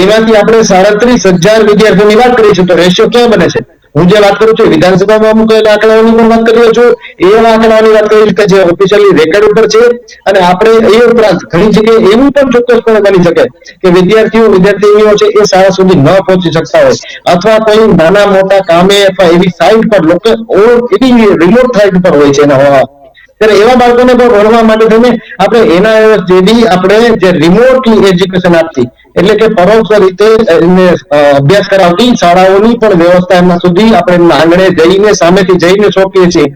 એમાંથી આપણે 37,000 વિદ્યાર્થીઓની વાત કરીશું તો રેશિયો ક્યાં બને છે? હું જે વાત કરું છું વિધાનસભામાં અમુક આંકડાઓની પણ વાત કરી રહ્યો છું, એવા આંકડાઓની વાત કરી કે જે ઓફિશિયલી રેકોર્ડ ઉપર છે. અને આપણે એ ઉપરાંત ઘણી જગ્યાએ એવું પણ ચોક્કસપણે બની શકે કે વિદ્યાર્થીઓ છે એ શાળા સુધી ન પહોંચી શકતા હોય, અથવા કોઈ નાના મોટા કામે અથવા એવી સાઇટ પર લોકો એવી રિમોટ સાઇટ પર હોય છે એના, ત્યારે એવા બાળકોને પણ ભણવા માટે થઈને આપણે એના જેવી આપણે જે રિમોટલી એજ્યુકેશન આપતી, એટલે કે પરોક્ષ રીતે એમને અભ્યાસ કરાવતી શાળાઓની પણ વ્યવસ્થા એમના સુધી આપણે એમના આંગણે જઈને સામેથી જઈને સોંપીએ છીએ.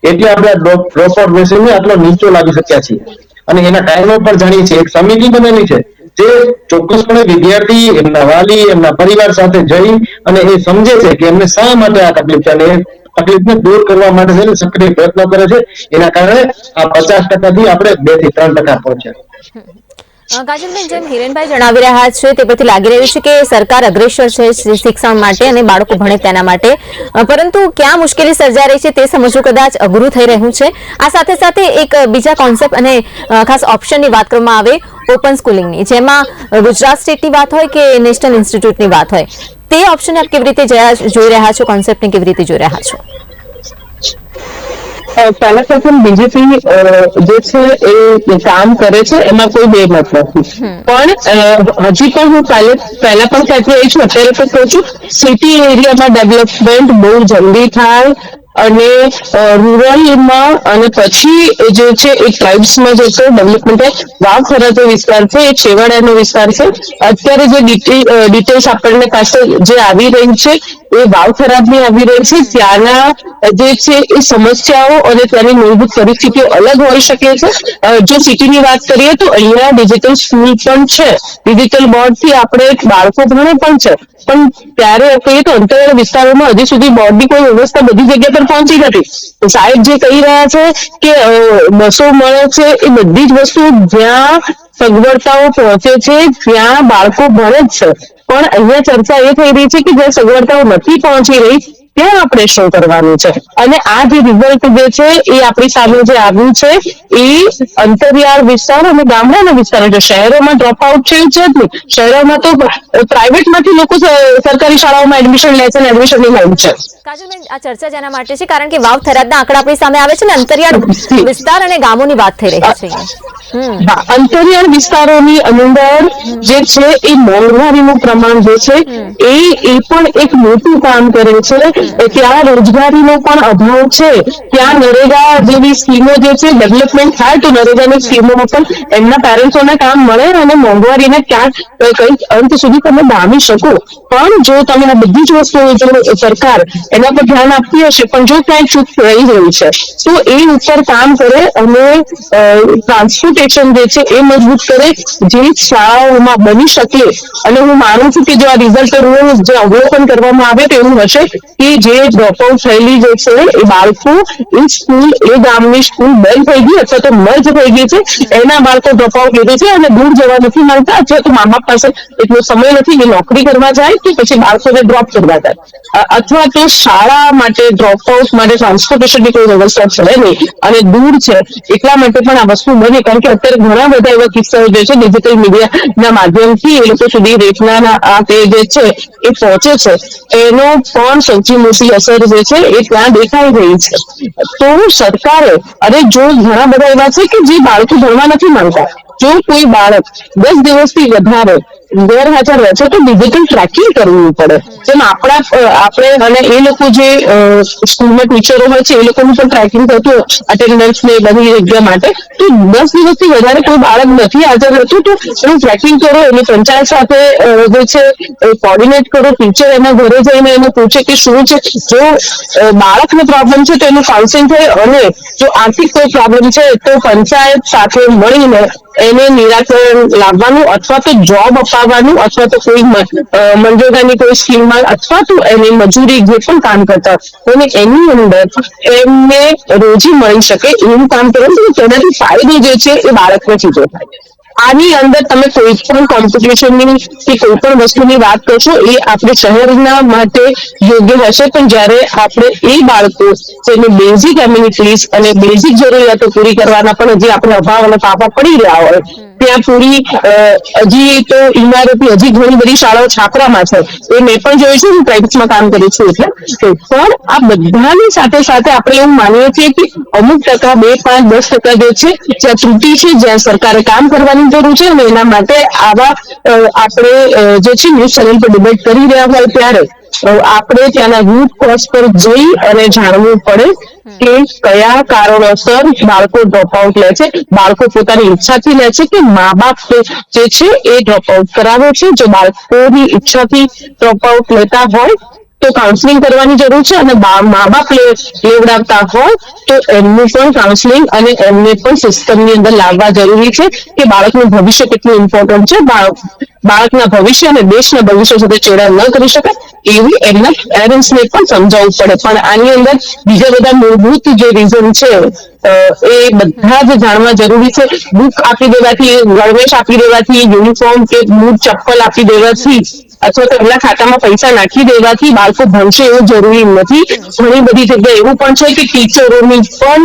એટલે આપણે ડ્રોપઆઉટ રેશિયોને આટલો નીચો લાવી શક્યા છીએ. અને એના કારણો પણ જાણીએ છીએ. એક સમિતિ બનેલી છે જે ચોક્કસપણે વિદ્યાર્થી, એમના વાલી, એમના પરિવાર સાથે જઈ અને એ સમજે છે કે એમને શા માટે આ તકલીફ છે અને તકલીફને દૂર કરવા માટે છે સક્રિય પ્રયત્નો કરે છે. એના કારણે આ 50% થી આપણે 2 થી 3% પહોંચ્યા. કાજલબેન, જેમ હિરેનભાઈ જણાવી રહ્યા છે તે પરથી લાગી રહ્યું છે કે સરકાર અગ્રેસર છે શિક્ષણ માટે અને બાળકો ભણે તેના માટે, પરંતુ ક્યાં મુશ્કેલી સર્જાઈ રહી છે તે સમજવું કદાચ અઘરું થઈ રહ્યું છે. આ સાથે સાથે એક બીજા કોન્સેપ્ટ અને ખાસ ઓપ્શનની વાત કરવામાં આવે ઓપન સ્કૂલિંગની, જેમાં ગુજરાત સ્ટેટની વાત હોય કે નેશનલ ઇન્સ્ટિટ્યૂટની વાત હોય, તે ઓપ્શન આપ કેવી રીતે જોઈ રહ્યા છો, કોન્સેપ્ટને કેવી રીતે જોઈ રહ્યા છો? પહેલા પ્રથમ બીજેપી જે છે એ કામ કરે છે એમાં કોઈ બે મત નથી, પણ હજી પણ હું પહેલા પણ કહેતી રહી છું, અત્યારે પણ કહું છું, સિટી એરિયામાં ડેવલપમેન્ટ બહુ જલ્દી થાય અને રૂરલમાં અને પછી જે છે એ ટ્રાઇબ્સમાં જે છે ડેવલપમેન્ટ વાવ ખરા જે વિસ્તાર છે એ છેવાડાનો વિસ્તાર છે. અત્યારે જે ડિટેલ્સ આપણને પાસે જે આવી રહી છે એ વાવ ખરાબની આવી રહી છે. ત્યાંના જે છે એ સમસ્યાઓ અને ત્યાંની મૂળભૂત પરિસ્થિતિઓ અલગ હોઈ શકે છે. જો સિટીની વાત કરીએ તો અહીંયા ડિજિટલ સ્કૂલ પણ છે, ડિજિટલ બોર્ડથી આપણે બાળકો ભણે પણ છે, પણ ત્યારે કહીએ તો અંતરિયાળ વિસ્તારોમાં હજી સુધી બોર્ડની કોઈ વ્યવસ્થા બધી જગ્યા પર પહોંચી નથી. સાહેબ જે કહી રહ્યા છે કે બસો મળે છે, એ બધી જ વસ્તુ જ્યાં સગવડતાઓ પહોંચે છે ત્યાં બાળકો ભણે જ છે, પણ અહીંયા ચર્ચા એ થઈ રહી છે કે જ્યાં સગવડતાઓ નથી પહોંચી રહી ત્યાં આપણે શું કરવાનું છે. અને આ જે રિઝલ્ટ જે છે એ આપણી સામે જે આવ્યું છે એ અંતરિયાળ વિસ્તાર અને ગામડાના વિસ્તારો છે. શહેરોમાં ડ્રોપ આઉટ છે એવું છે જ નહીં. શહેરોમાં તો પ્રાઇવેટમાંથી લોકો સરકારી શાળાઓમાં એડમિશન લે છે અને એડમિશનની માંગ છે. કાજલબેન, આ ચર્ચા જેના માટે છે કારણ કે વાવ થરાદના આંકડા આપણી સામે આવે છે ને અંતરિયાળ વિસ્તાર અને ગામોની વાત થઈ રહી છે. અંતરિયાળ વિસ્તારોની અંદર જે છે એ મોંઘવારીનું પ્રમાણ જે છે એ પણ એક મોટું કામ કરે છે. ત્યાં રોજગારીનો પણ અભાવ છે. ત્યાં નરેગા જેવી સ્કીમો જે છે ડેવલપમેન્ટ થાય તો નરેગાની સ્કીમોમાં પણ એમના પેરેન્ટ્સોને કામ મળે અને મોંઘવારીને ક્યાંક કંઈક અંત સુધી તમે લાવી શકો. પણ જો તમે આ બધી જ વસ્તુઓ જો સરકાર એના પર ધ્યાન આપતી હશે પણ જો ક્યાંય ચૂક રહી ગયું છે તો એ ઉપર કામ કરે અને ટ્રાન્સપોર્ટેશન જે છે એ મજબૂત કરે જે શાળાઓમાં બની શકે. અને હું માનું છું કે જો આ રિઝલ્ટનું જે અવલોકન કરવામાં આવે તો એવું હશે કે જે ડ્રોપઆઉટ થયેલી જે છે એ બાળકો એ સ્કૂલ એ ગામની સ્કૂલ બંધ થઈ ગઈ અથવા તો મર્જ થઈ ગઈ છે, એના બાળકો ડ્રોપઆઉટ લીધે છે અને દૂર જવા નથી માંગતા અથવા તો મા બાપ પાસે એટલો સમય નથી કે નોકરી કરવા જાય કે પછી બાળકોને ડ્રોપ કરવા જાય, અથવા તો શાળા માટે ડ્રોપઆઉટ માટે ટ્રાન્સપોર્ટેશનની કોઈ વ્યવસ્થા છે નહીં અને દૂર છે એટલા માટે પણ આ વસ્તુ બને. કારણ કે અત્યારે ઘણા બધા એવા કિસ્સાઓ જે છે ડિજિટલ મીડિયાના માધ્યમથી એ લોકો સુધી રેટના આ તે જે છે એ પહોંચે છે, એનો પણ સૌથી મોટી અસર જે છે એ ત્યાં દેખાઈ રહી છે. તો સરકારે અને જો ઘણા બધા એવા છે કે જે બાળકો ભણવા નથી માંગતા, જો કોઈ બાળક 10 દિવસથી વધારે ગેરહાજર રહે છે તો ડિજિટલ ટ્રેકિંગ કરવું પડે. જેમ આપણે અને એ લોકો જે સ્કૂલમાં ટીચરો હોય છે એ લોકોનું પણ ટ્રેકિંગ થતું હોય અટેન્ડન્સ ને બધી જગ્યા માટે. તો 10 દિવસથી વધારે કોઈ બાળક નથી હાજર રહેતું તો એનું ટ્રેકિંગ કરો, એની પંચાયત સાથે જે છે કોર્ડિનેટ કરો, ટીચર એના ઘરે જઈને એને પૂછે કે શું છે. જો બાળકને પ્રોબ્લેમ છે તો એનું કાઉન્સિલિંગ થાય અને જો આર્થિક કોઈ પ્રોબ્લેમ છે તો પંચાયત સાથે મળીને એને નિરાકરણ લાવવાનું અથવા તો જોબ અપાવવાનું અથવા તો કોઈ મનરેગાની કોઈ સ્કીમમાં અથવા તો એની મજૂરી જે પણ કામ કરતા અને એની અંદર એમને રોજી મળી શકે એવું કામ કરવાનું. તેનાથી ફાયદો જે છે એ બાળકને સીધો થાય. આની અંદર તમે કોઈ પણ કોમ્પિટિશનની કે કોઈ પણ વસ્તુની વાત કરશો એ આપણે શહેરના માટે યોગ્ય હશે, પણ જ્યારે આપણે એ બાળકો જેની બેઝિક એમ્યુનિટીઝ અને બેઝિક જરૂરિયાતો પૂરી કરવાના પણ હજી આપણે અભાવ અને પાપા પડી રહ્યા હોય ત્યાં પૂરી હજી તો ઇમારતી હજી ઘણી બધી શાળાઓ છાપરામાં છે, એ મેં પણ જોયું છે, હું પ્રાઇવેટમાં કામ કરું છું એટલે પણ આ બધાની સાથે સાથે આપણે એવું માનીએ છીએ કે અમુક ટકા 2, 5, 10% જે છે જ્યાં ત્રુટિ છે, જ્યાં સરકારે કામ કરવાની જરૂર છે અને એના માટે આવા આપણે જે છે ન્યૂઝ ચેનલ પર ડિબેટ કરી રહ્યા હોય ત્યારે આપણે ત્યાંના રૂટ કોઝ પર જઈ અને જાણવું પડે કે કયા કારણોસર બાળકો ડ્રોપ આઉટ લે છે, બાળકો પોતાની ઈચ્છાથી લે છે કે મા બાપ જે છે એ ડ્રોપ આઉટ કરાવે છે. જો બાળકોની ઈચ્છાથી ડ્રોપ આઉટ લેતા હોય તો કાઉન્સેલિંગ કરવાની જરૂર છે અને મા બાપ લેવડાવતા હોય તો એમનું પણ કાઉન્સેલિંગ અને એમને પણ સિસ્ટમની અંદર લાવવા જરૂરી છે કે બાળકનું ભવિષ્ય કેટલું ઇમ્પોર્ટન્ટ છે, બાળકના ભવિષ્ય અને દેશના ભવિષ્ય સાથે ચેડા ન કરી શકાય એવું એમના પેરેન્ટ્સને પણ સમજાવવું પડે. પણ આની અંદર બીજા બધા મૂળભૂત જે રીઝન છે એ બધા જ જાણવા જરૂરી છે. બુક આપી દેવાથી, ગણવેશ આપી દેવાથી, યુનિફોર્મ કે બૂટ ચપ્પલ આપી દેવાથી અથવા તો એમના ખાતામાં પૈસા નાખી દેવાથી બાળકો ભણશે એવું જરૂરી નથી. ઘણી બધી જગ્યાએ એવું પણ છે કે ટીચરોની પણ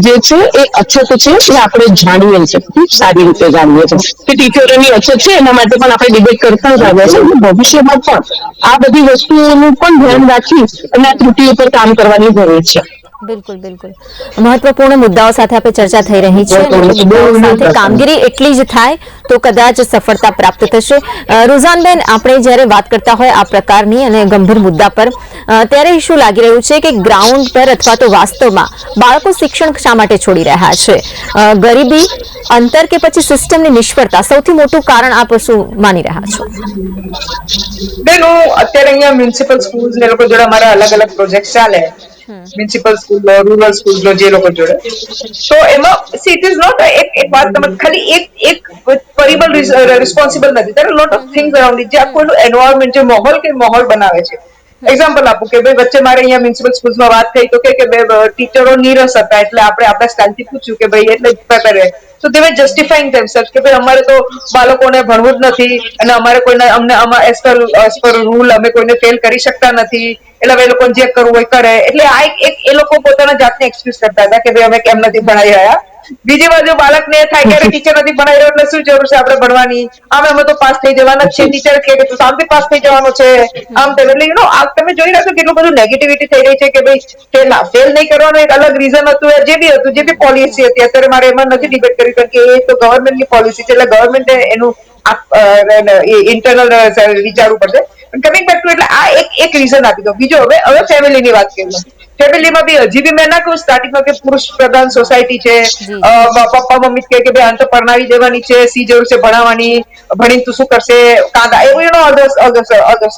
જે છે એ અછત છે, એ આપણે જાણીએ છીએ, ખૂબ સારી રીતે જાણીએ છીએ કે ટીચરોની અછત છે. એના માટે પણ આપણે ડિબેટ કરતા જ આવ્યા છે અને ભવિષ્યમાં પણ આ બધી વસ્તુઓનું પણ ધ્યાન રાખી અને આ ત્રુટિઓ પર કામ કરવાની જરૂર છે. બિલકુલ બિલકુલ મહત્વપૂર્ણ મુદ્દાઓ સાથે આપણે ચર્ચા થઈ રહી છે અને મુદ્દાઓ સાથે કામગીરી એટલી જ થાય તો કદાચ સફળતા પ્રાપ્ત થશે. રૂઝાનબેન, આપણે જ્યારે વાત કરતા હોય આ પ્રકારની અને ગંભીર મુદ્દા પર ત્યારે શું લાગી રહ્યું છે કે ગ્રાઉન્ડ પર અથવા તો વાસ્તવમાં બાળકો શિક્ષણ શા માટે છોડી રહ્યા છે? ગરીબી, અંતર કે પછી સિસ્ટમની નિષ્ફળતા સૌથી મોટું કારણ આપ શું માની રહ્યા છો? બેન, હું અત્યારે અહીંયા મ્યુનિસિપલ સ્કૂલ ને લોકો જોડે અમારા અલગ અલગ પ્રોજેક્ટ ચાલે, મ્યુનિસિપલ સ્કૂલ, રૂરલ સ્કૂલ જે લોકો જોડે, તો એમાં ઇટ ઇઝ નોટ એક વાત તમે ખાલી એક પરિબળ રિસ્પોન્સિબલ નથી, there are lot of things around it. જે આખું એન્વાયરમેન્ટ, જે માહોલ બનાવે છે. એક્ઝામ્પલ આપું કે ભાઈ વચ્ચે મારે અહીંયા મ્યુનિસિપલ સ્કૂલમાં વાત થઈ તો કે ટીચરો નીરસ હતા એટલે આપણે આપણા સ્ટાઇલથી પૂછ્યું કે ભાઈ એટલે કરે તો દે વર જસ્ટિફાઈંગ ધેમસેલ્ફ કે ભાઈ અમારે તો બાળકોને ભણવું જ નથી અને અમારે કોઈને અમને એઝ પર રૂલ અમે કોઈને ફેલ કરી શકતા નથી એટલે હવે એ લોકો જે કરવું હોય કરે. એટલે આ એક એ લોકો પોતાના જાતને એક્સક્યુઝ કરતા હતા કે ભાઈ અમે કેમ નથી ભણાઈ રહ્યા. બીજી બાજુ બાળકને થાય કે ટીચર નથી ભણાઈ રહ્યો એટલે શું જરૂર છે આપણે ભણવાની, અમે તો પાસ થઈ જવાના જ છે, ટીચર કે તું શાંતિ પાસ થઈ જવાનો છે, આમ તેમ. એટલે આ તમે જોઈ રાખો કેટલું બધું નેગેટિવિટી થઈ રહી છે કે ભાઈ ફેલ નહીં કરવાનું એક અલગ રીઝન હતું, જે બી પોલિસી હતી. અત્યારે મારે એમાં નથી ડિબેટ કરી કે એ તો ગવર્મેન્ટની પોલિસી છે એટલે ગવર્મેન્ટે એનું ઇન્ટરનલ વિચારવું પડશે. કમિંગ બેક ટુ એટલે આ એક રીઝન આપી દો. બીજો હવે ફેમિલીની વાત કરી. ફેમિલીમાં બી હજી બી મેં ના કહું સ્ટાર્ટિંગમાં કે પુરુષ પ્રધાન સોસાયટી છે, પપ્પા મમ્મી કે ભાઈ આને તો પરણાવી દેવાની છે, સી જરૂર છે ભણાવવાની, ભણીને તું શું કરશે, કાંદા એવું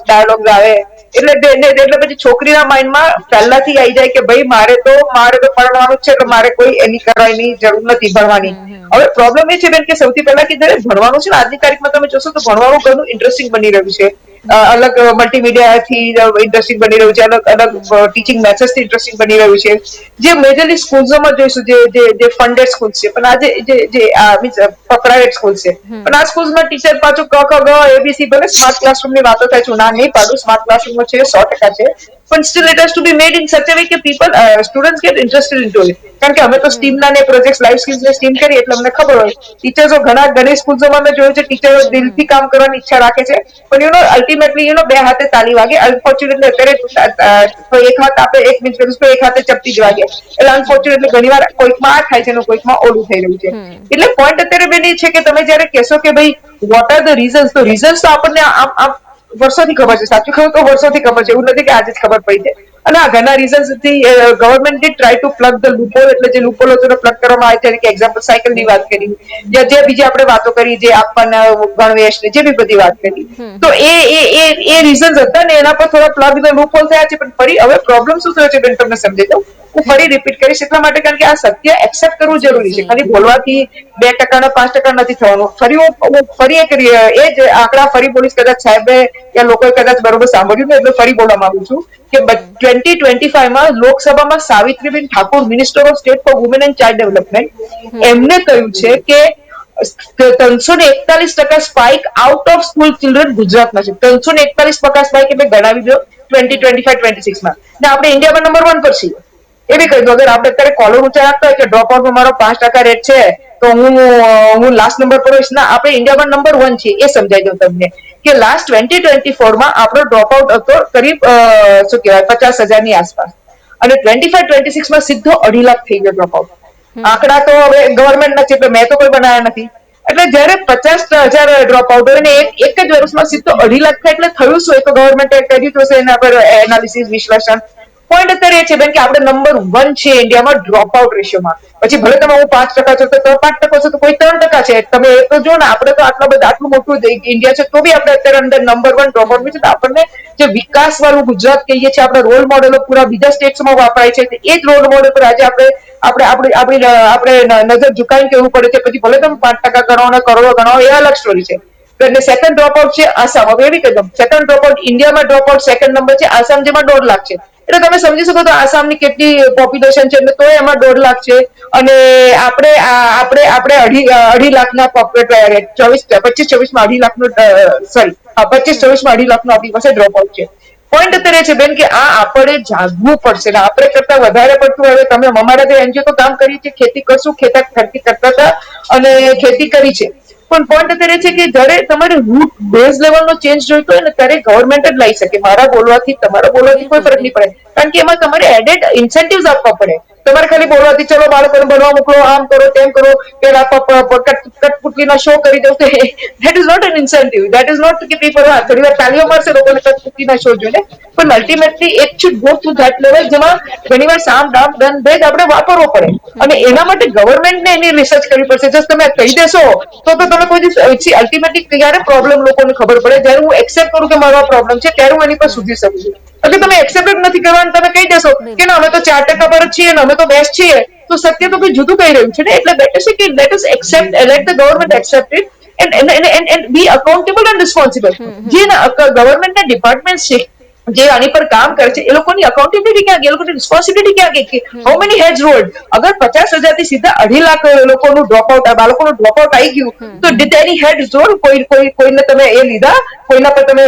ડાયલોગ આવે. એટલે પછી છોકરીના માઇન્ડમાં પહેલાથી આવી જાય કે ભાઈ મારે તો ભણવાનું જ છે એટલે મારે કોઈ એની કરવાની જરૂર નથી ભણવાની. હવે પ્રોબ્લેમ એ છે બેન કે સૌથી પહેલા કે જયારે ભણવાનું છે ને આજની તારીખમાં તમે જોશો તો ભણવાનું ઘણું ઇન્ટરેસ્ટિંગ બની રહ્યું છે. અલગ મલ્ટીમીડિયાથી ઇન્ટરેસ્ટિંગ બની રહ્યું છે, અલગ ટીચિંગ મેથડ્સથી ઇન્ટરેસ્ટિંગ બની રહ્યું છે. જે મેજરલી સ્કૂલ્સમાં જોઈશું જે ફંડેડ સ્કૂલ છે, પણ આજે જે પ્રાઇવેટ સ્કૂલ છે, પણ આ સ્કૂલમાં ટીચર પાછું ક ખ ગ એબીસી ભલે સ્માર્ટ ક્લાસરૂમની વાતો થાય છે, ના નહીં પાડું, સ્માર્ટ ક્લાસરૂમ છે 100% છે, પણ still it has to be made in such a way કે people students get interested in to it. કારણ કે અમે તો સ્ટીમના ને પ્રોજેક્ટ લાઈફ સ્કિલ્સને સ્ટીમ કરીએ એટલે અમને ખબર હોય. ટીચર્સો ઘણી સ્કૂલ્સમાં મેં જોયું છે ટીચરો દિલથી કામ કરવાની ઈચ્છા રાખે છે, પણ અલ્ટિમેટલી બે હાથે તાલી વાગે. અનફોર્ચ્યુનેટલી અત્યારે એક હાથ આપે એક એક હાથે ચપટી જ વાગે. એટલે અનફોર્ચ્યુનેટલી ઘણી વાર કોઈકમાં આ થાય છે અને કોઈકમાં ઓલું થઈ રહ્યું છે. એટલે પોઈન્ટ અત્યારે બેન એ છે કે તમે જયારે કહેશો કે ભાઈ વોટ આર ધ રીઝન્સ, તો રીઝન્સ તો આપણને આમ વર્ષોથી ખબર છે. સાચું કહું તો વર્ષોથી ખબર છે, એવું નથી કે આજે જ ખબર પડી છે. અને આ ઘણા રીઝન્સ થી government try to plug the loophole, એટલે જે લૂપહોલ હતો પ્લગ કરવામાં આવે છે. એક્ઝામ્પલ સાયકલની વાત કરી, જે બીજી આપણે વાતો કરી, જે આપવાના ગણવેશ જે બી બધી વાત કરી, તો એ રીઝન્સ હતા ને એના પર થોડા પ્લગ ધ લૂપહોલ થયા છે. પણ ફરી હવે પ્રોબ્લેમ શું થયો છે બેન તમને સમજી દઉં, હું ફરી રિપીટ કરીશ એટલા માટે કારણ કે આ સત્ય એક્સેપ્ટ કરવું જરૂરી છે. ખાલી બોલવાથી 2% 5% નથી થવાનું. ફરી એ જ આંકડા ફરી બોલીશ, કદાચ સાહેબે યા લોકોએ કદાચ બરોબર સાંભળ્યું ને એટલે ફરી બોલવા માંગુ છું કે 2025માં લોકસભામાં Savitriben Thakor, minister of state for women and child development, એમને કહ્યું છે કે 341% spike out of school children ગુજરાતમાં છે. 341% સ્પાઇક એટલે ગણાવી દો 2025-26 ને આપણે ઇન્ડિયામાં નંબર 1 પર છીએ. એ બી કહી દો, અગર આપણે અત્યારે કોલર ઊંચા રાખતા હોય કે ડ્રોપ આઉટમાં મારો 5% રેટ છે તો હું લાસ્ટ નંબર પર હોઈશ, ના, આપણે ઇન્ડિયામાં નંબર 1 છીએ. એ સમજાઈ દઉં તમને કે લાસ્ટ 2024 આપણો ડ્રોપ આઉટ હતો કરીબ શું કહેવાય 50,000 ની આસપાસ, અને 25-26 સીધો 2.5 લાખ થઈ ગયો ડ્રોપ આઉટ. આંકડા તો હવે ગવર્મેન્ટના છે એટલે મેં તો કોઈ બનાવ્યા નથી. એટલે જયારે 50,000 ડ્રોપ આઉટ હોય ને એક જ વર્ષમાં સીધો 2.5 લાખ થાય એટલે થયું શું? એ તો ગવર્મેન્ટે કર્યું તો છે એના પર એનાલિસિસ વિશ્લેષણ. પોઈન્ટ અત્યારે એ છે બેન કે આપણે નંબર 1 છે ઇન્ડિયામાં ડ્રોપ આઉટ રેશિયોમાં. પછી ભલે તમે હું 5% છો તો 5% છો તો કોઈ 3% છે. તમે એ તો જો ને, આપણે તો આટલું મોટું ઇન્ડિયા છે તો બી આપણે અત્યારે અંદર નંબર 1 ડ્રોપ આઉટ છે. આપણને જે વિકાસ વાળું ગુજરાત કહીએ છીએ, આપણા રોલ મોડેલો પૂરા બીજા સ્ટેટ્સમાં વાપરાય છે, એ જ રોલ મોડેલ પર આજે આપણે નજર ઝુકાઈને કહેવું પડે છે. પછી ભલે તમે 5% ગણો અને કરોડો ગણો, એ અલગ સ્ટોરી છે. એટલે સેકન્ડ ડ્રોપ આઉટ છે આસામ. હવે એવી કહી દઉં, સેકન્ડ ડ્રોપ આઉટ ઇન્ડિયામાં ડ્રોપ આઉટ સેકન્ડ નંબર છે આસામ, જેમાં 1.5 લાખ છે. એટલે તમે સમજી શકો તો આસામની કેટલી પોપ્યુલેશન છે, એટલે તો એમાં 1.5 લાખ છે. અને આપણે 2.5 લાખના પોપ્યુલેટ 25-26 2.5 લાખનું સોરી 25-24 2.5 લાખનું આપણી પાસે ડ્રોપ આઉટ છે. પોઈન્ટ અત્યારે છે બેન કે આ આપણે જાગવું પડશે. આપણે કરતા વધારે પડતું હવે તમે અમારા જે એનજીઓ તો કામ કરીએ છીએ, ખેતી કરશું, ખેતી કરતા હતા અને ખેતી કરી છે. પણ પોઈન્ટ અત્યારે છે કે જયારે તમારે રૂટ બેઝ લેવલનો ચેન્જ જોઈતો હોય ને, ત્યારે ગવર્મેન્ટ જ લઈ શકે. મારા બોલવાથી તમારા બોલવાથી કોઈ ફરક નહીં પડે, કારણ કે એમાં તમારે એડેડ ઇન્સેન્ટિવ્સ આપવા પડે. તમારે ખાલી બોલવાથી ચલો બાળકોને ભણવા મોકલો, આમ કરો તેમ કરો, કઠપુતલીના શો કરી દો, that is not an incentive. That is not કે થોડી વાર તાલીઓ મળશે લોકોને કઠપુતલીના શો જોઈને, પણ ultimately it should go to that level જેમાં ઘણી વાર સામ દામ દન ભેદ આપણે વાપરવો પડે. અને એના માટે ગવર્મેન્ટને એની રિસર્ચ કરવી પડશે. જસ્ટ તમે કહી દેશો તો તમે કોઈ અલ્ટિમેટલી ક્યારે પ્રોબ્લેમ લોકોને ખબર પડે? જયારે હું એક્સેપ્ટ કરું કે મારો આ પ્રોબ્લેમ છે, ત્યારે હું એની પર સુધી શકું છું. એટલે તમે એક્સેપ્ટ જ નથી કરવાનું, તમે કહી દેશો કે ના અમે તો 4% પર જ છીએ ને અમે તો બેસ્ટ છીએ, તો સત્ય તો કોઈ જુદું કહી રહ્યું છે ને. એટલે બેટર છે કે let us accept, late the government accept it and be accountable and responsible. જે ગવર્મેન્ટના ડિપાર્ટમેન્ટ છે જે આની પર કામ કરે છે, એ લોકોની અકાઉન્ટેબિલિટી ક્યાં ગઈ? એ લોકોની રિસ્પોન્સિબિલિટી ક્યાં ગઈ? How many heads rolled? અગર 50,000 થી સીધા 2.5 લાખ લોકોનું બાળકોનું ડ્રોપ આઉટ આવી ગયું, તો ડીડ એની હેડ્સ રોલ? કોઈને તમે એ લીધા? કોઈના પર તમે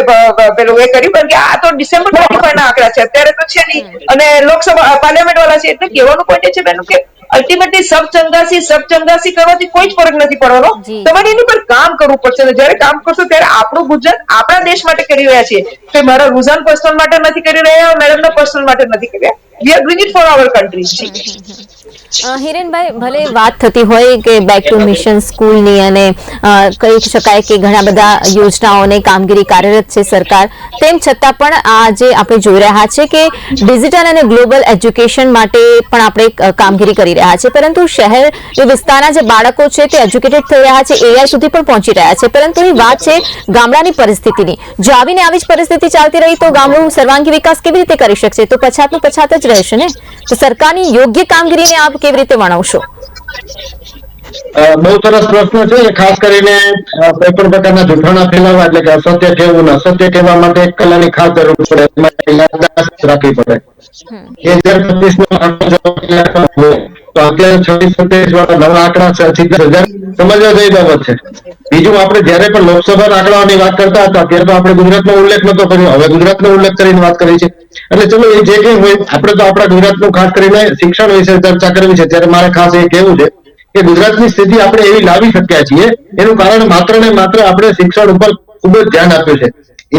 પેલું એ કર્યું? કારણ કે આ તો ડિસેમ્બર 25 ના આંકડા છે, અત્યારે તો છે નહીં, અને લોકસભા પાર્લામેન્ટ વાળા છે. એટલે કહેવાનું પોઈન્ટ એ છે બેન કે અલ્ટિમેટલી સબ કરવાથી કોઈ જ ફરક નથી પડવાનો. તમારે એની પર કામ કરવું પડશે. અને જયારે કામ કરશો ત્યારે આપણું ગુજરાત આપણા દેશ માટે કરી રહ્યા છીએ. તો મારા રૂઝાન પર્સનલ માટે નથી કરી રહ્યા, મેડમના પર્સનલ માટે નથી કરી રહ્યા. We are doing it for our country. હિરેનભાઈ, ભલે વાત થતી હોય કે બેક ટુ મિશન સ્કૂલની અને કહી શકાય કે ઘણા બધા યોજનાઓને કામગીરી કાર્યરત છે સરકાર, તેમ છતાં પણ આજે આપણે જોઈ રહ્યા છે કે ડિજિટલ અને ગ્લોબલ એજ્યુકેશન માટે પણ આપણે કામગીરી કરી રહ્યા છે. પરંતુ શહેર વિસ્તારના જે બાળકો છે તે એજ્યુકેટેડ થઈ રહ્યા છે, એઆઈ સુધી પણ પહોંચી રહ્યા છે. પરંતુ એ વાત છે ગામડાની પરિસ્થિતિની. જો આવીને આવી જ પરિસ્થિતિ ચાલતી રહી તો ગામડું સર્વાંગી વિકાસ કેવી રીતે કરી શકશે? તો પછાતનું પછાત જ રહેશે ને. તો સરકારની યોગ્ય કામગીરીને આપ કેવી રીતે વર્ણવશો? બહુ સરસ પ્રશ્ન છે. ખાસ કરીને કોઈ પણ પ્રકારના જૂઠાણા ફેલાવવા, એટલે કે અસત્ય કહેવું ને અસત્ય કહેવા માટે 1 કલાકની ખાસ જરૂર પડે, એમાં યાદદાસ્ત રાખવી પડે. 2025 તો અત્યારે 26-27 વાળા નવા આંકડા 10,000 સમજવા જેવી બાબત છે. બીજું, આપણે જયારે પણ લોકસભા આંકડાઓની વાત કરતા હતા ત્યારે તો આપણે ગુજરાતનો ઉલ્લેખ નતો કર્યો, હવે ગુજરાતનો ઉલ્લેખ કરીને વાત કરી છે. એટલે ચલો એ જે કંઈ હોય, આપણે તો આપણા ગુજરાતનું ખાસ કરીને શિક્ષણ વિશે ચર્ચા કરવી છે. ત્યારે મારે ખાસ એ કહેવું છે કે ગુજરાતની સ્થિતિ આપણે એવી લાવી શક્યા છીએ, એનું કારણ માત્ર ને માત્ર આપણે શિક્ષણ ઉપર ખૂબ જ ધ્યાન આપ્યું છે.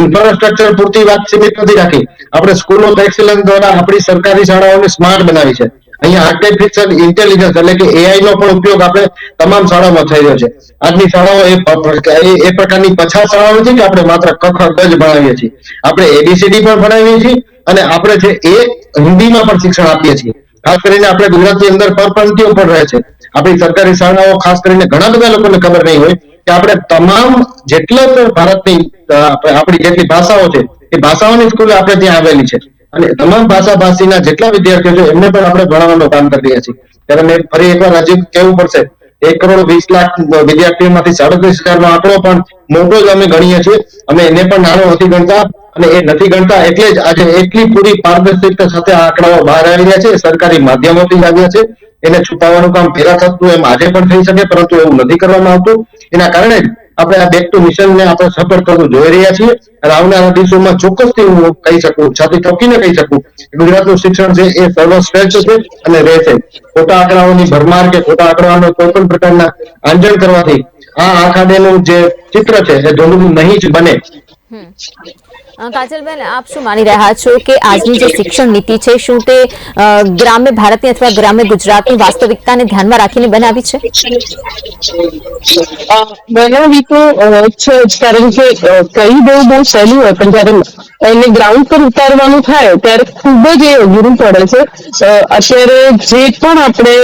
ઇન્ફ્રાસ્ટ્રક્ચર પૂરતી વાત સીમિત નથી રાખી. આપણે સ્કૂલ ઓફ એક્સલન્સ દ્વારા આપણી સરકારી શાળાઓને સ્માર્ટ બનાવી છે. અહીંયા આર્ટિફિશિયલ ઇન્ટેલિજન્સ એટલે કે એઆઈ નો પણ ઉપયોગ આપણે તમામ શાળાઓમાં થઈ રહ્યો છે. આજની શાળાઓ એ પ્રકારની પછાત શાળાઓ નથી કે આપણે માત્ર ક ખ ગ જ ભણાવીએ છીએ. આપણે એબીસીડી પણ ભણાવીએ છીએ અને આપણે છે એ હિન્દીમાં પણ શિક્ષણ આપીએ છીએ. ખાસ કરીને આપણે ગુજરાતની અંદર પરપંક્તિઓ પણ રહે છે. આપણી સરકારી શાળાઓ ખાસ કરીને ઘણા બધા લોકોને ખબર નહીં હોય કે આપણે તમામ જેટલા પણ ભારતની આપણી જેટલી ભાષાઓ છે એ ભાષાઓની સ્કૂલ આપણે ત્યાં આવેલી છે. અને તમામ ભાષાભાષીના જેટલા વિદ્યાર્થીઓ છે એમને પણ આપણે ભણાવવાનું કામ કરી રહ્યા છીએ. ત્યારે મેં ફરી એકવાર રાજીવ કહેવું પડશે, 1,20,00,000 વિદ્યાર્થીઓમાંથી 37,000 નો આંકડો પણ મોટો જ અમે ગણીએ છીએ. અમે એને પણ નાનો નથી ગણતા, અને એ નથી ગણતા એટલે જ આજે એટલી પૂરી પારદર્શિતા સાથે આ આંકડાઓ બહાર આવી રહ્યા છે. સરકારી માધ્યમોથી જ આવ્યા છે. એને છુપાવવાનું કામ પહેલા થતું એમ આજે પણ થઈ શકે, પરંતુ એવું નથી કરવામાં આવતું. એના કારણે જ આપણે આ બેક ટુ મિશનને આપણે સફળ થતું જોઈ રહ્યા છીએ. અને આવનારા દિવસોમાં ચોક્કસથી હું કહી શકું, છાતી ઠોકીને કહી શકું, ગુજરાતનું શિક્ષણ છે એ સર્વશ્રેષ્ઠ છે અને રહેશે. ખોટા આંકડાઓની ભરમાર કે ખોટા આંકડાઓનો કોઈ પણ પ્રકારના આંજણ કરવાથી આ આંકડાનું જે ચિત્ર છે એ ધૂંધળું નહીં જ બને. કાજલબેન, આપ શું માની રહ્યા છો કે આજની જે શિક્ષણ નીતિ છે શું તે ગ્રામ્ય ભારતની અથવા ગ્રામ્ય ગુજરાતની વાસ્તવિકતાને ધ્યાનમાં રાખીને બનાવી છે? બનાવી તો છે જ, કારણ કે કહી દેવું બહુ સહેલું હોય, પણ જયારે એને ગ્રાઉન્ડ પર ઉતારવાનું થાય ત્યારે ખૂબ જ એ અઘરું પડે છે. અત્યારે જે પણ આપણે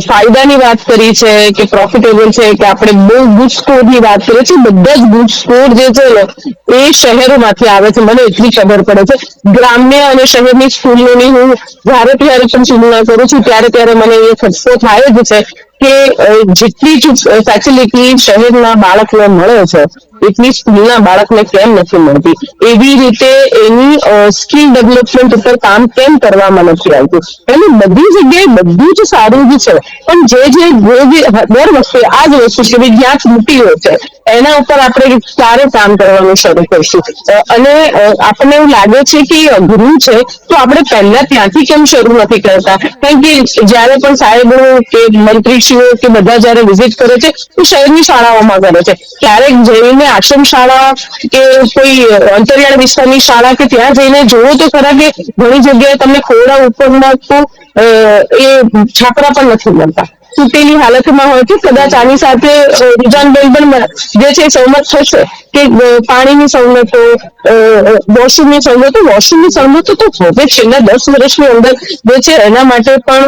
ફાયદાની વાત કરી છે કે પ્રોફિટેબલ છે કે આપણે બહુ ગુડ સ્કોરની વાત કરીએ છીએ, બધા જ ગુડ સ્કોર જે છે ને એ શહેરોમાંથી આવે છે. મને એટલી ખબર પડે છે. ગ્રામ્ય અને શહેરની સ્કૂલોની હું જ્યારે પણ તુલના કરું છું ત્યારે મને એ ખર્ચો થાય જ છે કે જેટલી જ ફેસિલિટી શહેરના બાળકને મળે છે એટલી સ્કૂલના બાળકને કેમ નથી મળતી, એવી રીતે એની સ્કિલ ડેવલપમેન્ટ ઉપર કામ કેમ કરવામાં નથી આવતું. એટલે બધી જગ્યાએ બધું જ સારું જ છે, પણ જે દર વખતે આ જ વસ્તુ કે ભાઈ જ્યાં ત્રુટી હોય છે એના ઉપર આપણે ક્યારે કામ કરવાનું શરૂ કરશું. અને આપણને એવું લાગે છે કે એ અઘરું છે તો આપણે પહેલા ત્યાંથી કેમ શરૂ નથી કરતા. કારણ કે જયારે પણ સાહેબો કે મંત્રીશ્રીઓ કે બધા જયારે વિઝિટ કરે છે તો શહેરની શાળાઓમાં કરે છે. ક્યારેક જઈને આશ્રમ શાળા કે કોઈ અંતરિયાળ વિસ્તારની શાળા કે ત્યાં જઈને જોવો તો ખરા કે ઘણી જગ્યાએ તમને ખોરડા ઉપરના તો એ છાપરા પણ નથી મળતા, તૂટેલી હાલતમાં હોય છે. કદાચ આની સાથે રૂજાનબેન પણ જે છે સહમત થશે કે પાણીની સવલતો, વોશરૂમની સવલતો તો હવે છેલ્લા 10 વર્ષની અંદર જે છે એના માટે પણ